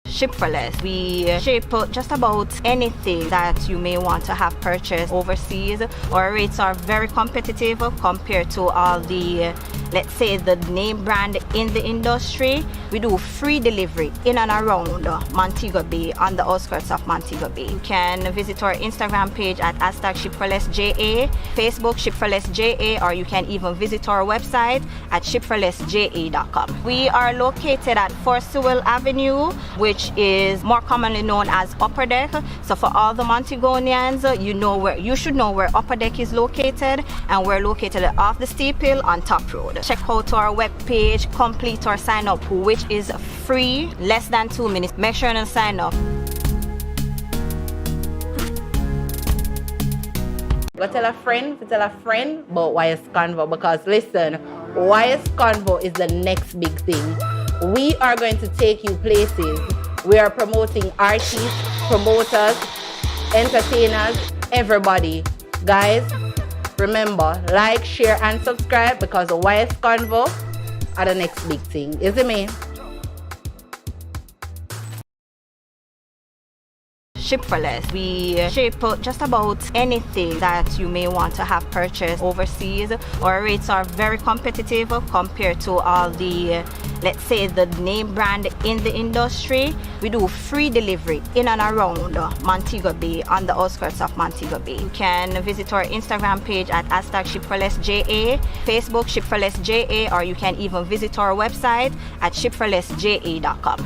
Ship for less. We ship just about anything that you may want to have purchased overseas. Our rates are very competitive compared to all the, let's say, the name brand in the industry. We do free delivery in and around Montego Bay, on the outskirts of Montego Bay. You can visit our Instagram page at #ShipForLessJA, Facebook ShipForLessJA, or you can even visit our website at ShipForLessJA.com. We are located at 4 Sewell Avenue, which is more commonly known as Upper Deck. So for all the Montegonians, you should know where Upper Deck is located, and we're located off the steep hill on Top Road. Check out our webpage, complete our sign up, which is free, less than 2 minutes. Make sure and sign up. Go tell a friend about YS Convo because listen, YS Convo is the next big thing. We are going to take you places. We are promoting artists, promoters, entertainers, everybody. Guys, remember, like, share, and subscribe because the YS Convo are the next big thing. Is it me? Ship for less. We ship just about anything that you may want to have purchased overseas. Our rates are very competitive compared to all the, let's say, the name brand in the industry. We do free delivery in and around Montego Bay, on the outskirts of Montego Bay. You can visit our Instagram page at #ShipForLessJA, Facebook ShipForLessJA, or you can even visit our website at ShipForLessJA.com.